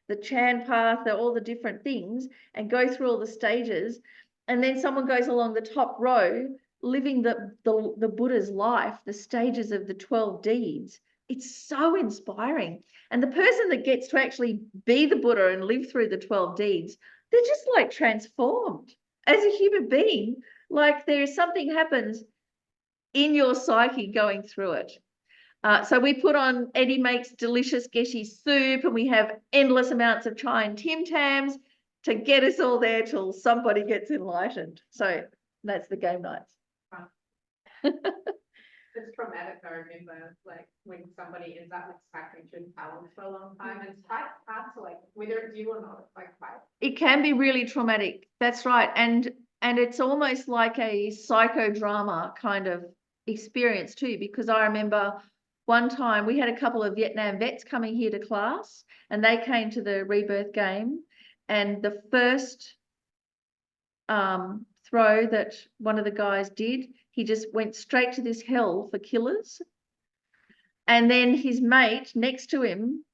the Chan path, all the different things, and go through all the stages, and then someone goes along the top row, living the Buddha's life, the stages of the 12 deeds, it's so inspiring. And the person that gets to actually be the Buddha and live through the 12 deeds, they're just like transformed as a human being. Like there's something happens in your psyche going through it. So we put on, Eddie makes delicious geshe soup, and we have endless amounts of chai and Tim Tams to get us all there till somebody gets enlightened. So that's the game nights. It's traumatic, I remember, like, when somebody ends up like suffering through talent for a long time, and it's quite hard to, like, whether it's you or not, it's like quite. It can be really traumatic. That's right. And it's almost like a psychodrama kind of experience too, because I remember one time we had a couple of Vietnam vets coming here to class, and they came to the rebirth game, and the first throw that one of the guys did, he just went straight to this hell for killers. And then his mate next to him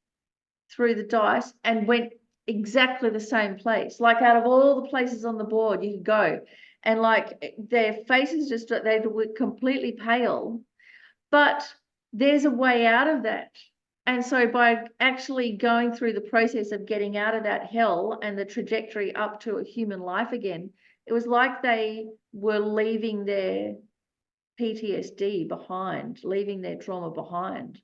threw the dice and went exactly the same place. Like out of all the places on the board you could go, and like their faces just, they were completely pale. But there's a way out of that. And so by actually going through the process of getting out of that hell and the trajectory up to a human life again, it was like they were leaving their PTSD behind, leaving their trauma behind.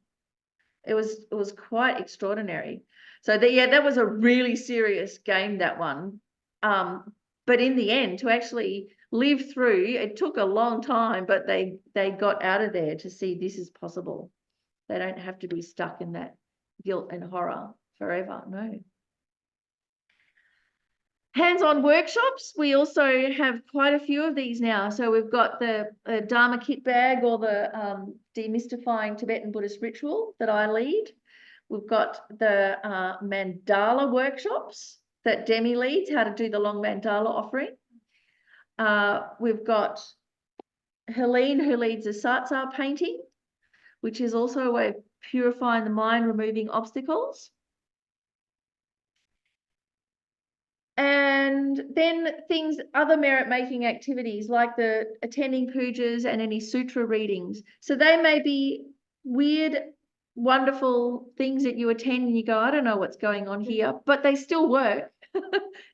It was quite extraordinary. So that was a really serious game, that one. But in the end, to actually live through, it took a long time, but they got out of there to see this is possible. They don't have to be stuck in that guilt and horror forever. No. Hands-on workshops, we also have quite a few of these now. So we've got the Dharma kit bag, or the demystifying Tibetan Buddhist ritual that I lead. We've got the mandala workshops that Demi leads, how to do the long mandala offering. We've got Helene, who leads a satsar painting, which is also a way of purifying the mind, removing obstacles. And then other merit-making activities like the attending pujas and any sutra readings. So they may be weird, wonderful things that you attend and you go, I don't know what's going on here, but they still work.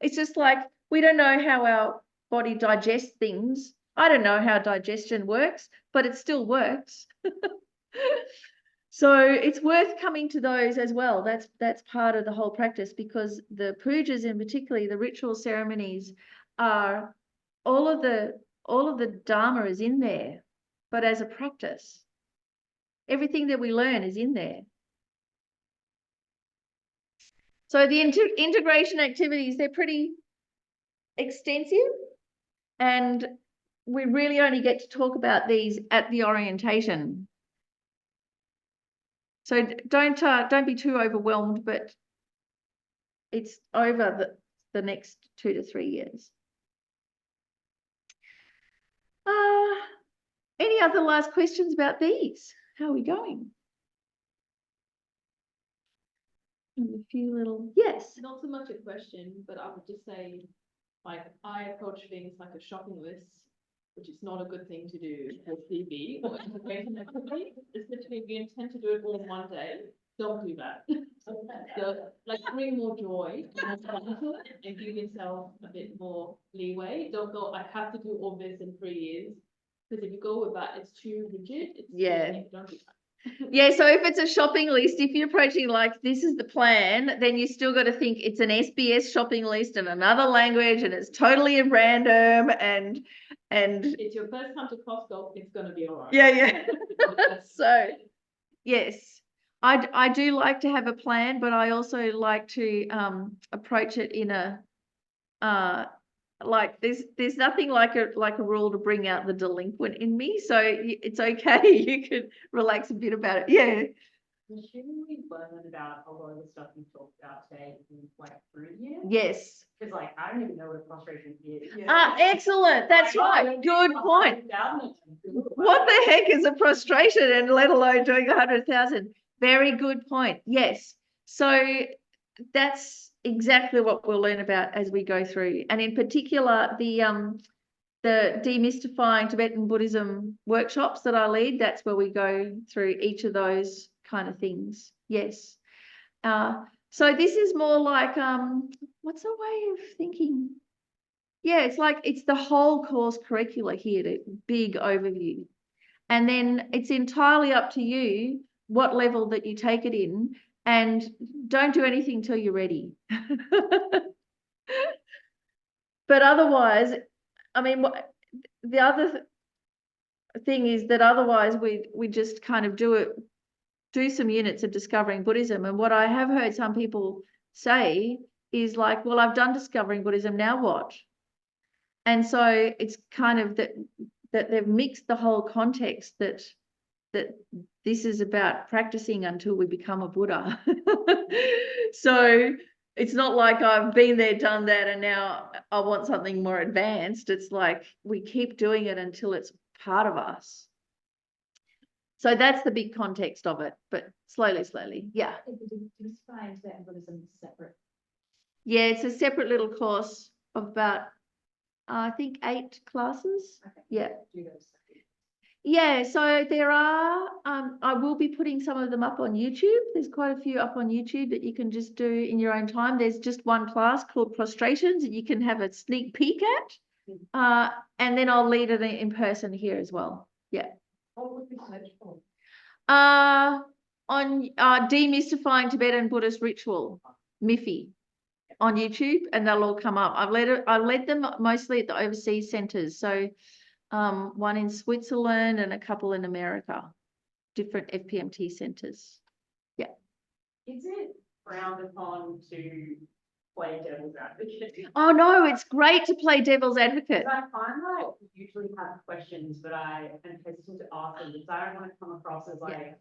It's just like, we don't know how our body digests things. I don't know how digestion works, but it still works. So it's worth coming to those as well. That's part of the whole practice, because the pujas, in particular, the ritual ceremonies, are all of the Dharma is in there, but as a practice, everything that we learn is in there. So the integration activities, they're pretty extensive, and we really only get to talk about these at the orientation. So don't be too overwhelmed, but it's over the next 2 to 3 years. Any other last questions about these? How are we going? A few little, yes. Not so much a question, but I would just say, like, I approach things like a shopping list, which is not a good thing to do for TV or education activity. Especially if you intend to do it all in one day, don't do that. So, like, bring more joy and give yourself a bit more leeway. Don't go, I have to do all this in 3 years. Because if you go with that, it's too rigid. It's don't do that. Yeah, so if it's a shopping list, if you're approaching like this is the plan, then you still got to think it's an SBS shopping list in another language, and it's totally at random, and it's your first time to Costco, it's going to be all right. Yeah. So yes, I do like to have a plan, but I also like to approach it in a like there's nothing like a rule to bring out the delinquent in me, so it's okay. You could relax a bit about it. Yeah. Shouldn't we learn about a lot of the stuff you talked about today in like through here? Yes. Because like I don't even know what frustration is. Excellent. That's right. Good point. What the heck is a prostration, and let alone doing 100,000? Very good point. Yes. So that's exactly what we'll learn about as we go through. And in particular, the demystifying Tibetan Buddhism workshops that I lead, that's where we go through each of those kind of things. Yes. So this is more like, what's a way of thinking? Yeah, it's like it's the whole course curricula here, the big overview. And then it's entirely up to you what level that you take it in, and don't do anything till you're ready. But otherwise, I mean, the other thing is that otherwise we just kind of do some units of discovering Buddhism. And what I have heard some people say is like, well, I've done discovering Buddhism, now what? And so it's kind of that they've mixed the whole context that this is about practicing until we become a Buddha. So it's not like I've been there, done that, and now I want something more advanced. It's like we keep doing it until it's part of us. So that's the big context of it, but slowly. Yeah. Discovering Tibetan Buddhism is separate. Yeah, it's a separate little course of about, I think 8 classes. Okay. Yeah. Do those. Yeah, so there are, I will be putting some of them up on YouTube. There's quite a few up on YouTube that you can just do in your own time. There's just one class called Prostrations that you can have a sneak peek at. And then I'll lead it in person here as well. Yeah. What would we search for? On Demystifying Tibetan Buddhist Ritual, Miffi, on YouTube, and they'll all come up. I led them mostly at the overseas centres. So one in Switzerland and a couple in America, different FPMT centres. Yeah. Is it frowned upon to play devil's advocate? Oh no, it's great to play devil's advocate. I find like you usually have questions, but I am hesitant to ask them because I don't want to come across as like,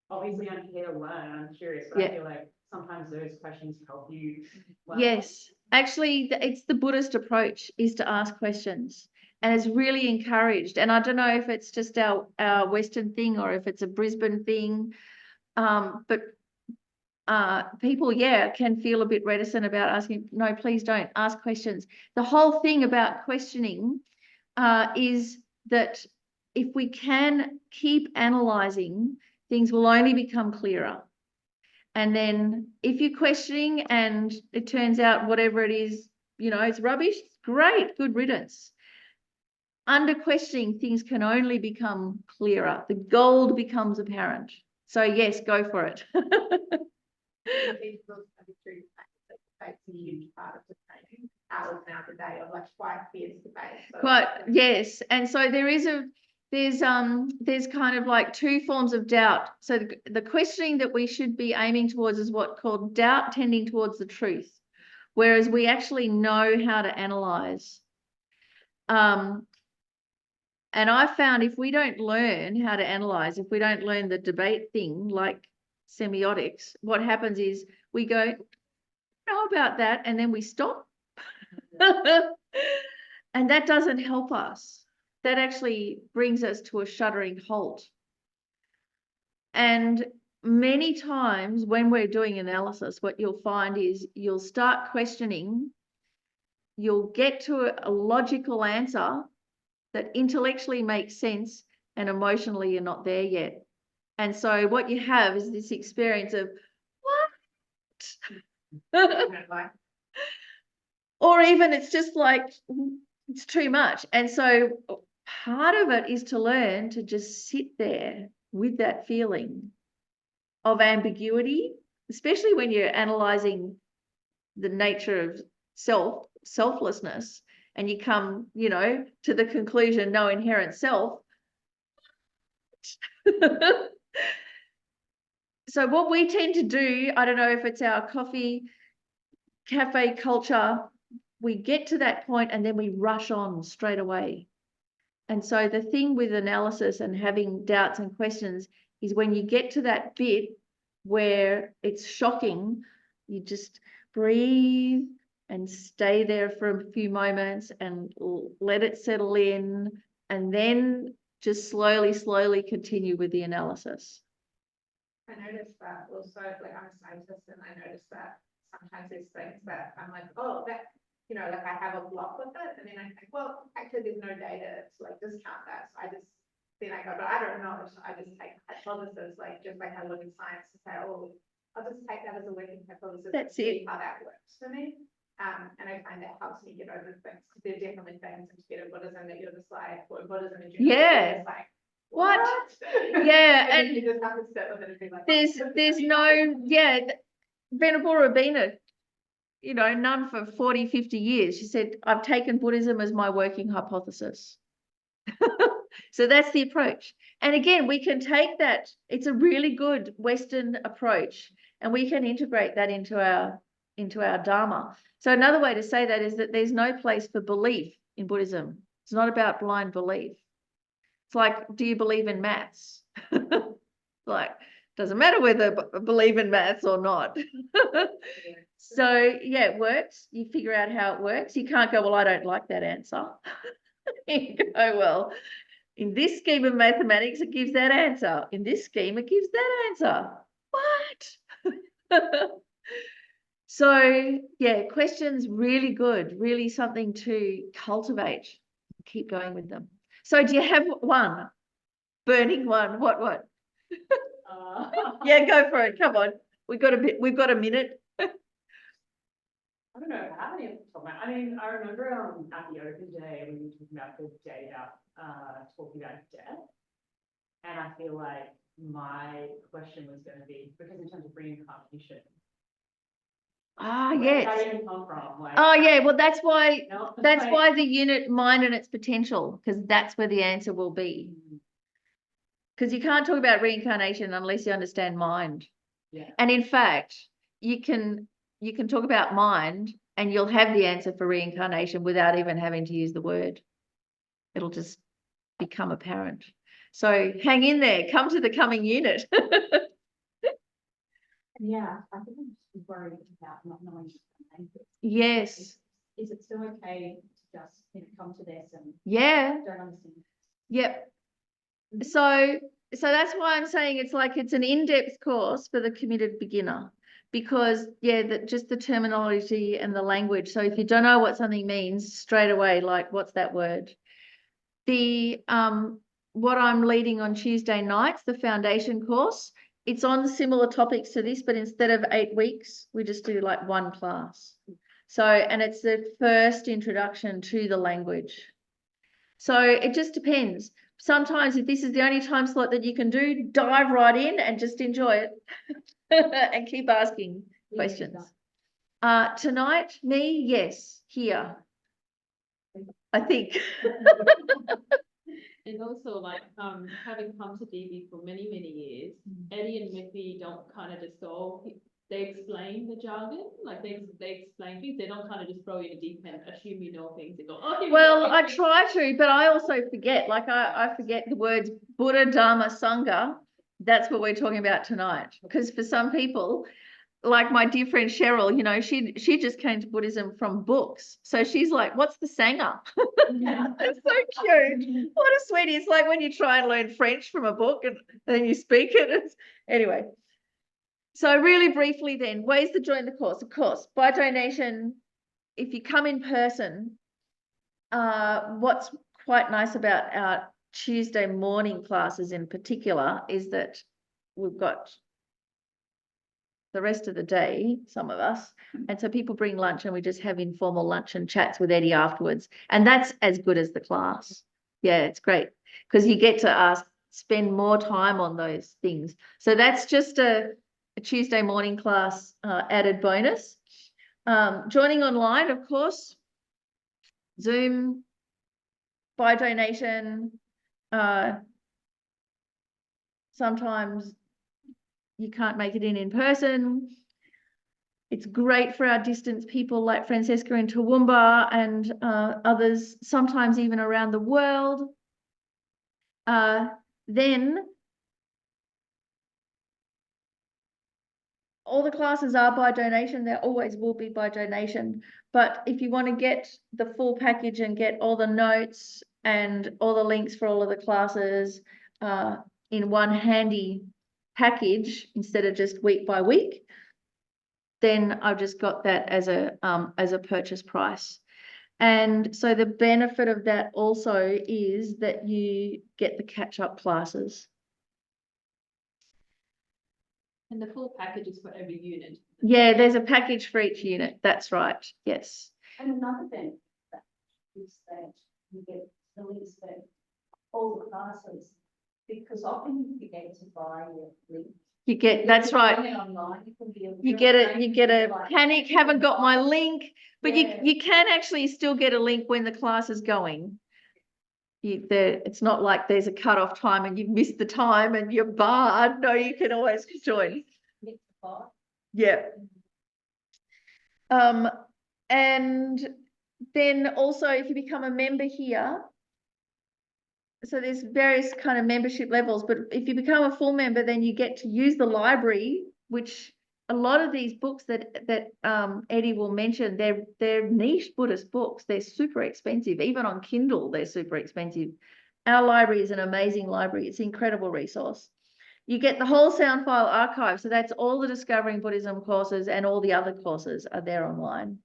obviously I'm here to learn, I'm curious, but I feel like sometimes those questions help you learn. Yes, actually, it's the Buddhist approach is to ask questions. And it's really encouraged. And I don't know if it's just our Western thing or if it's a Brisbane thing. But people, can feel a bit reticent about asking. No, please don't ask questions. The whole thing about questioning is that if we can keep analysing, things will only become clearer. And then if you're questioning and it turns out whatever it is, it's rubbish, great, good riddance. Under questioning, things can only become clearer. The gold becomes apparent. So yes, go for it. It's a huge part of the training. Hours now a day of like quite fierce debate. So Quite, yes. And so there's kind of like 2 forms of doubt. So the questioning that we should be aiming towards is what's called doubt tending towards the truth, whereas we actually know how to analyze. And I found if we don't learn how to analyze, if we don't learn the debate thing like semiotics, what happens is we go, know about that, and then we stop. And that doesn't help us. That actually brings us to a shuddering halt. And many times when we're doing analysis, what you'll find is you'll start questioning, you'll get to a logical answer that intellectually makes sense, and emotionally you're not there yet. And so what you have is this experience of, what? Or even it's just like, it's too much. And so part of it is to learn to just sit there with that feeling of ambiguity, especially when you're analysing the nature of selflessness, and you come, to the conclusion, no inherent self. So what we tend to do, I don't know if it's our cafe culture, we get to that point and then we rush on straight away. And so the thing with analysis and having doubts and questions is when you get to that bit where it's shocking, you just breathe and stay there for a few moments and let it settle in, and then just slowly continue with the analysis. I noticed that also, like I'm a scientist, and I noticed that sometimes there's things that I'm like, oh, that, you know, like I have a block with it, and then I think, well, actually there's no data to like discount that. So I just, then I go, but I don't know. So I just take hypothesis, like just like I look at science to say, oh, I'll just take that as a working hypothesis. That's and see it. how that works for me. And I find that helps me get over things, because there are definitely things in Tibetan Buddhism that you're just like, or Buddhism in general, Yeah. you're just like, What? and Yeah, then and you just have to sit with it and be like, there's no, yeah, Venerable Rabina, you know, nun for 40, 50 years. She said, I've taken Buddhism as my working hypothesis. So that's the approach. And again, we can take that. It's a really good Western approach, and we can integrate that into our Dharma. So another way to say that is that there's no place for belief in Buddhism. It's not about blind belief. It's like, do you believe in maths? Like, doesn't matter whether believe in maths or not. So yeah, it works. You figure out how it works. You can't go, well, I don't like that answer. You go, well, in this scheme of mathematics, it gives that answer. In this scheme, it gives that answer. What? So yeah, questions really good, really something to cultivate. Keep going with them. So do you have one? Burning one? What? Yeah, go for it. Come on. We've got a minute. I don't know if I have any off the top of my, I mean, I remember at the open day, we were talking about the day out, talking about death. And I feel like my question was going to be, because in terms of reincarnation. Ah, where did yes. that even come from? Like, Oh yeah, well that's why no, that's like, why the unit mind and its potential, because that's where the answer will be. Because you can't talk about reincarnation unless you understand mind. Yeah. And in fact, you can talk about mind and you'll have the answer for reincarnation without even having to use the word. It'll just become apparent. So hang in there, come to the coming unit. Yeah, I think I'm just worried about not knowing the language. Yes. Is it still okay to just, you know, come to this and Yeah. don't understand? Yep. So that's why I'm saying it's an in-depth course for the committed beginner, because just the terminology and the language. So if you don't know what something means straight away, like what's that word? The what I'm leading on Tuesday nights, the foundation course, it's on similar topics to this, but instead of 8 weeks, we just do like one class. So, and it's the first introduction to the language. So it just depends. Sometimes if this is the only time slot that you can do, dive right in and just enjoy it and keep asking questions. Tonight, me, yes, here, I think. And also, like, having come to DB for many, many years, Eddie and Miffy don't kind of just go, they explain the jargon, like they explain things, they don't kind of just throw you in a deep end, assume you know things, they go, okay. Well, I try to, but I also forget, like I forget the words Buddha, Dharma, Sangha. That's what we're talking about tonight. Because for some people, like my dear friend Cheryl, you know, she just came to Buddhism from books. So she's like, what's the Sangha? It's so cute. What a sweetie. It's like when you try and learn French from a book and then you speak it. Anyway. So really briefly then, ways to join the course. Of course, by donation, if you come in person, what's quite nice about our Tuesday morning classes in particular is that we've got the rest of the day, some of us, and so people bring lunch and we just have informal lunch and chats with Eddie afterwards, and that's as good as the class. Yeah, it's great because you get to spend more time on those things. So that's just a Tuesday morning class added bonus. Joining online, of course, Zoom, by donation. Sometimes you can't make it in person. It's great for our distance people like Francesca in Toowoomba and others, sometimes even around the world. Then all the classes are by donation. They always will be by donation. But if you want to get the full package and get all the notes and all the links for all of the classes in one handy package instead of just week by week, then I've just got that as a purchase price. And so the benefit of that also is that you get the catch-up classes. And the full package is for every unit. Yeah, there's a package for each unit. That's right. Yes. And another thing that is that you get the links for all the classes, because often you forget to buy your link. You get, that's right. Online, it can be You get a panic, haven't got my link, but Yeah. you can actually still get a link when the class is going. It's not like there's a cutoff time and you've missed the time and you're barred. No, you can always join. Yeah. And then also if you become a member here, so there's various kind of membership levels, but if you become a full member, then you get to use the library, which a lot of these books that Eddie will mention, they're niche Buddhist books. They're super expensive. Even on Kindle, they're super expensive. Our library is an amazing library. It's an incredible resource. You get the whole sound file archive. So that's all the Discovering Buddhism courses and all the other courses are there online.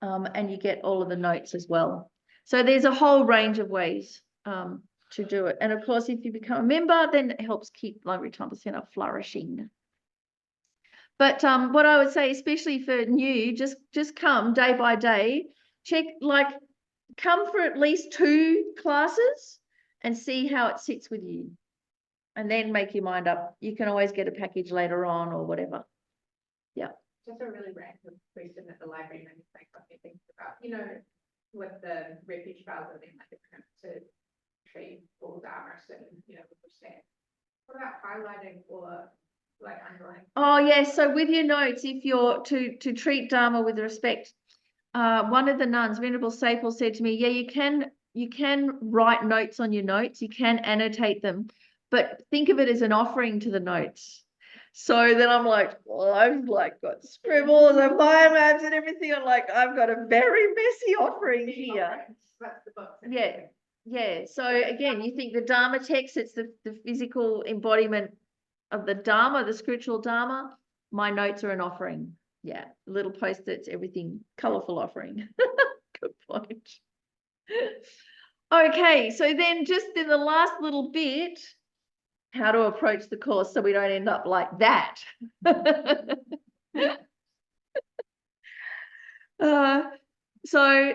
And you get all of the notes as well. So there's a whole range of ways to do it. And of course, if you become a member, then it helps keep Langri Tangpa Centre flourishing. But what I would say, especially for new, just come day by day, check, like, come for at least 2 classes and see how it sits with you. And then make your mind up. You can always get a package later on or whatever. Yeah. Just a really random question that the library made me think about, you know, with the refuge files and then like to treat all Dharma, certain, you know, what about highlighting or like underlining? Oh yes, so with your notes, if you're to treat Dharma with respect, one of the nuns, Venerable Sapal, said to me, yeah, you can write notes on your notes, you can annotate them, but think of it as an offering to the notes. So then I'm like, well, I've like got scribbles and mind maps and everything. I'm like, I've got a very messy offering here. That's the book. Yeah. Yeah. So again, you think the Dharma text, it's the physical embodiment of the Dharma, the spiritual Dharma. My notes are an offering. Yeah. Little post-its, everything, colorful offering. Good point. Okay. So then just in the last little bit, how to approach the course so we don't end up like that. So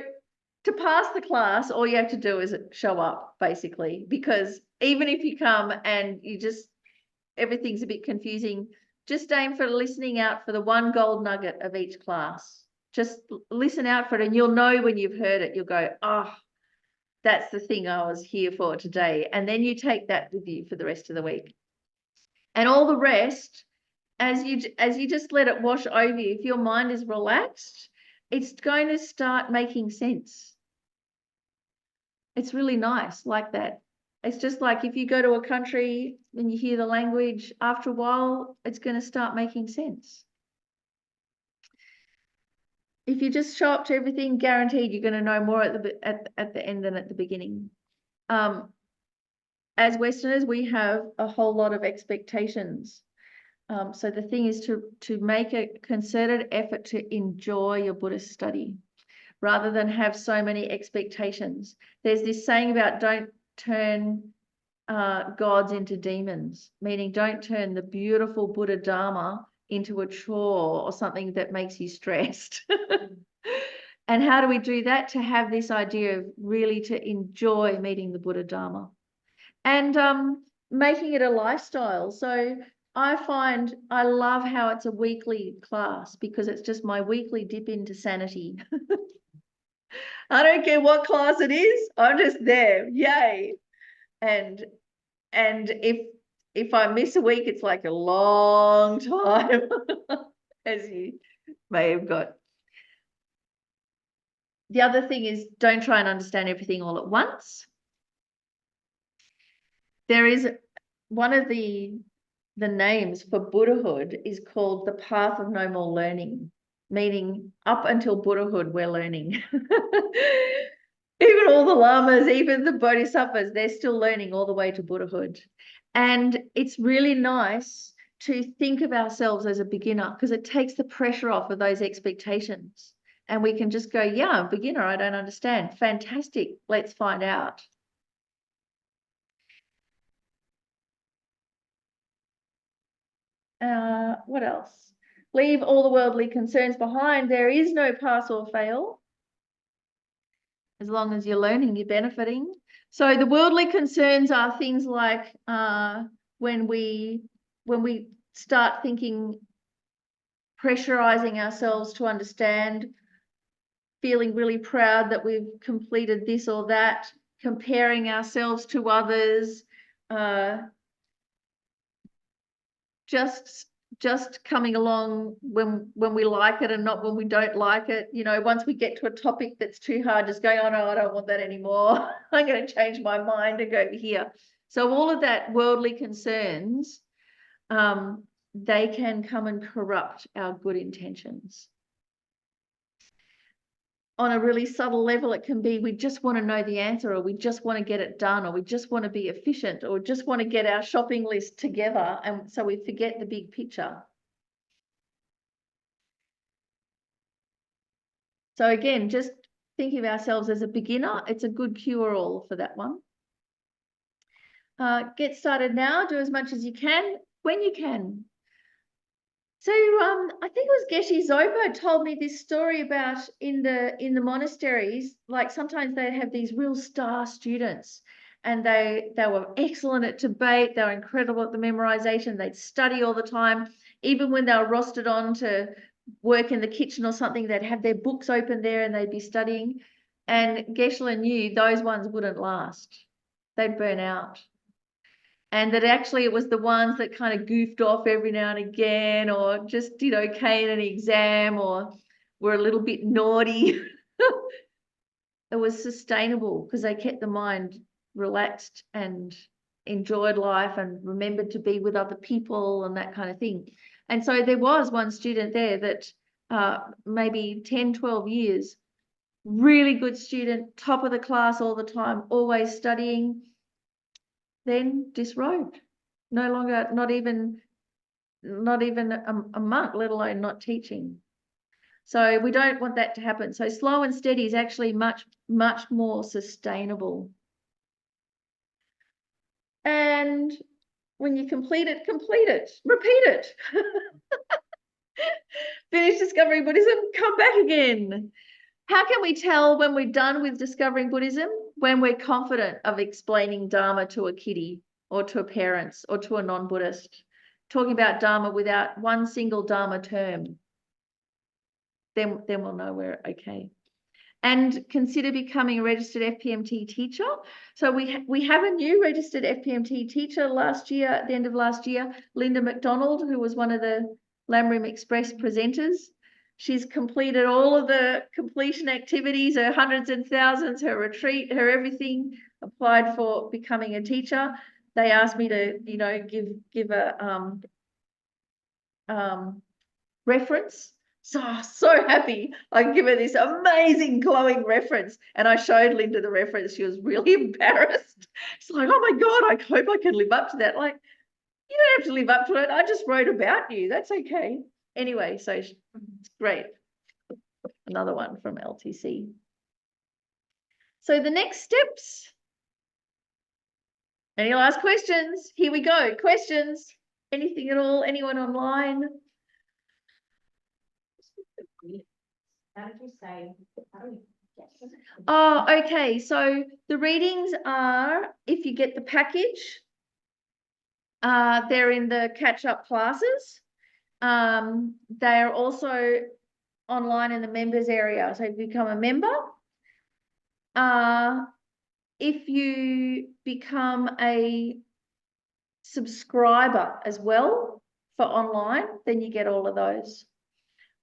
to pass the class, all you have to do is show up, basically, because even if you come and everything's a bit confusing, just aim for listening out for the one gold nugget of each class. Just listen out for it and you'll know when you've heard it. You'll go, oh, that's the thing I was here for today. And then you take that with you for the rest of the week. And all the rest, as you just let it wash over you, if your mind is relaxed, it's going to start making sense. It's really nice like that. It's just like if you go to a country and you hear the language, after a while, it's going to start making sense. If you just show up to everything, guaranteed you're going to know more at the end than at the beginning. As Westerners, we have a whole lot of expectations. So the thing is to make a concerted effort to enjoy your Buddhist study rather than have so many expectations. There's this saying about don't turn gods into demons, meaning don't turn the beautiful Buddha Dharma into a chore or something that makes you stressed. And how do we do that? To have this idea of really to enjoy meeting the Buddha Dharma and making it a lifestyle. So I find I love how it's a weekly class because it's just my weekly dip into sanity. I don't care what class it is, I'm just there. Yay. And if I miss a week, it's like a long time, as you may have got. The other thing is don't try and understand everything all at once. There is one of the the names for Buddhahood is called the path of no more learning, meaning up until Buddhahood, we're learning. Even all the lamas, even the bodhisattvas, they're still learning all the way to Buddhahood. And it's really nice to think of ourselves as a beginner because it takes the pressure off of those expectations. And we can just go, yeah, I'm a beginner, I don't understand. Fantastic, let's find out. What else? Leave all the worldly concerns behind. There is no pass or fail. As long as you're learning, you're benefiting. So the worldly concerns are things like when we start thinking, pressurizing ourselves to understand, feeling really proud that we've completed this or that, comparing ourselves to others, just coming along when we like it and not when we don't like it. You know, once we get to a topic that's too hard, just going, oh no, I don't want that anymore. I'm going to change my mind and go over here. So all of that worldly concerns, they can come and corrupt our good intentions. On a really subtle level, it can be we just want to know the answer, or we just want to get it done, or we just want to be efficient, or just want to get our shopping list together, and so we forget the big picture. So again, just thinking of ourselves as a beginner, it's a good cure-all for that one. Get started now, do as much as you can, when you can. So I think it was Geshe Zopa told me this story about in the monasteries, like sometimes they have these real star students and they were excellent at debate, they were incredible at the memorization, they'd study all the time. Even when they were rostered on to work in the kitchen or something, they'd have their books open there and they'd be studying. And Geshe knew those ones wouldn't last. They'd burn out. And that actually it was the ones that kind of goofed off every now and again, or just did okay in an exam, or were a little bit naughty. It was sustainable because they kept the mind relaxed and enjoyed life and remembered to be with other people and that kind of thing. And so there was one student there that maybe 10, 12 years, really good student, top of the class all the time, always studying, then disrobed, no longer, not even a monk, let alone not teaching. So we don't want that to happen. So slow and steady is actually much, much more sustainable. And when you complete it, repeat it. Finish discovering Buddhism, come back again. How can we tell when we're done with discovering Buddhism? When we're confident of explaining Dharma to a kiddie or to a parents or to a non-Buddhist, talking about Dharma without one single Dharma term, then we'll know we're okay. And consider becoming a registered FPMT teacher. So we have a new registered FPMT teacher last year, at the end of last year, Linda McDonald, who was one of the Lamrim Express presenters. She's completed all of the completion activities, her hundreds and thousands, her retreat, her everything, applied for becoming a teacher. They asked me to, you know, give a reference. So happy. I give her this amazing glowing reference. And I showed Linda the reference. She was really embarrassed. She's like, oh my God, I hope I can live up to that. Like, you don't have to live up to it. I just wrote about you. That's okay. Anyway, so it's great. Another one from LTC. So the next steps. Any last questions? Here we go. Questions? Anything at all? Anyone online? How did you say? Oh, okay. So the readings are, if you get the package, they're in the catch-up classes. They are also online in the members area. So if you become a member, if you become a subscriber as well for online, then you get all of those.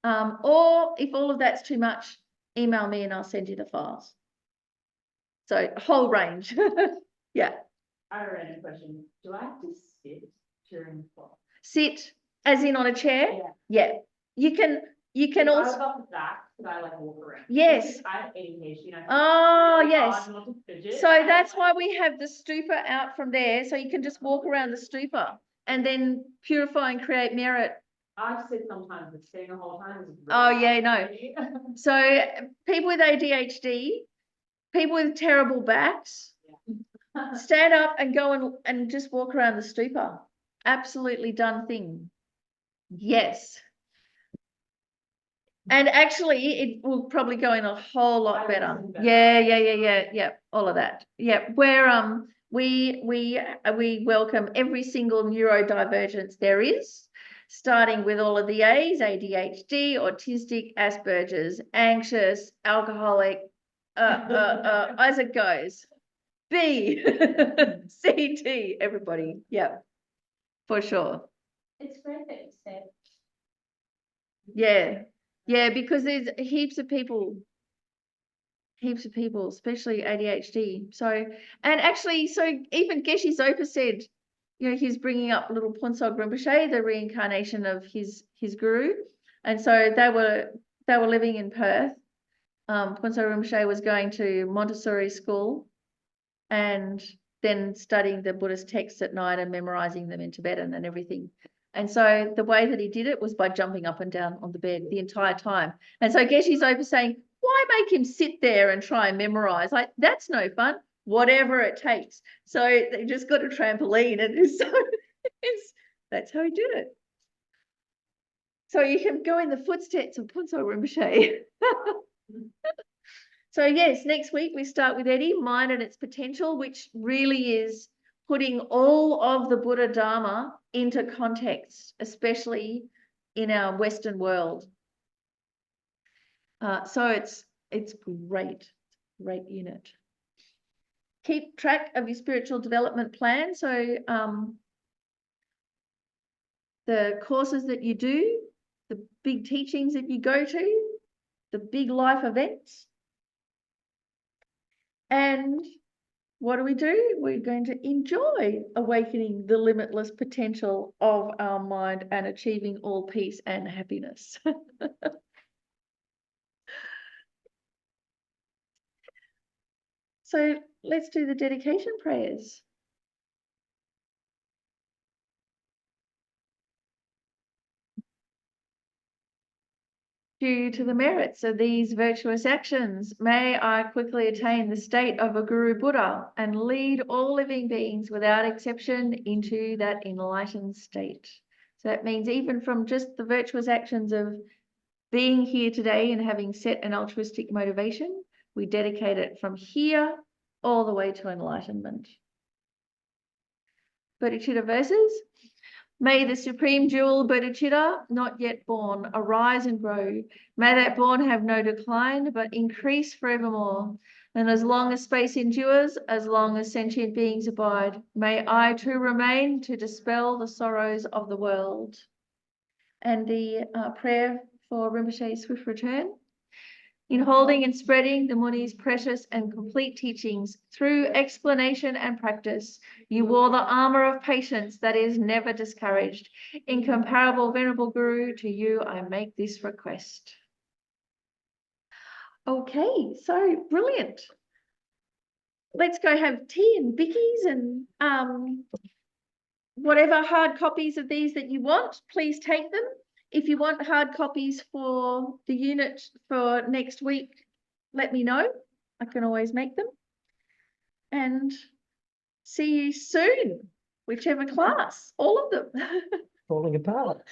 Or if all of that's too much, email me and I'll send you the files. So a whole range. Yeah. I have a random question. Do I have to sit during the class? Sit as in on a chair. Yeah. Yeah. You can If I also, was off the back, could I like walk around? Yes. I have ADHD, and I. oh, it's yes. hard not to fidget. So that's why we have the stupor out from there. So you can just walk around the stupor and then purify and create merit. I've said sometimes that sitting the whole time is. Oh, really yeah, no. hard for me. So people with ADHD, people with terrible backs, stand up and go and just walk around the stupor. Absolutely done thing. Yes. And actually, it will probably go in a whole lot I better. listen better. Yeah. All of that. Yeah. Where we welcome every single neurodivergence there is, starting with all of the A's: ADHD, autistic, Asperger's, anxious, alcoholic, as it goes. B, C, D, everybody. Yeah, for sure. It's great that you said. Yeah, because there's heaps of people, especially ADHD. So, and actually, so even Geshe Zopa said, you know, he's bringing up little Phuntsog Rinpoche, the reincarnation of his guru, and so they were living in Perth. Phuntsog Rinpoche was going to Montessori school, and then studying the Buddhist texts at night and memorizing them in Tibetan and everything. And so the way that he did it was by jumping up and down on the bed the entire time. And so Geshe Zopa saying, why make him sit there and try and memorize? Like, that's no fun, whatever it takes. So they just got a trampoline, and that's how he did it. So you can go in the footsteps of Phuntsog Rinpoche. So yes, next week we start with Eddie, Mind and Its Potential, which really is putting all of the Buddha Dharma into context, especially in our Western world. So it's great unit. Keep track of your spiritual development plan. So the courses that you do, the big teachings that you go to, the big life events. And what do? We're going to enjoy awakening the limitless potential of our mind and achieving all peace and happiness. So let's do the dedication prayers. Due to the merits of these virtuous actions, may I quickly attain the state of a Guru Buddha and lead all living beings without exception into that enlightened state. So that means even from just the virtuous actions of being here today and having set an altruistic motivation, we dedicate it from here all the way to enlightenment. Bodhicitta verses. May the supreme jewel Bodhicitta, not yet born, arise and grow. May that born have no decline, but increase forevermore. And as long as space endures, as long as sentient beings abide, may I too remain to dispel the sorrows of the world. And the prayer for Rinpoche's swift return. In holding and spreading the Muni's precious and complete teachings through explanation and practice, you wore the armor of patience that is never discouraged. Incomparable Venerable Guru, to you I make this request. Okay, so brilliant. Let's go have tea and bickies and whatever hard copies of these that you want, please take them. If you want hard copies for the unit for next week, let me know. I can always make them. And see you soon, whichever class, all of them. Falling apart.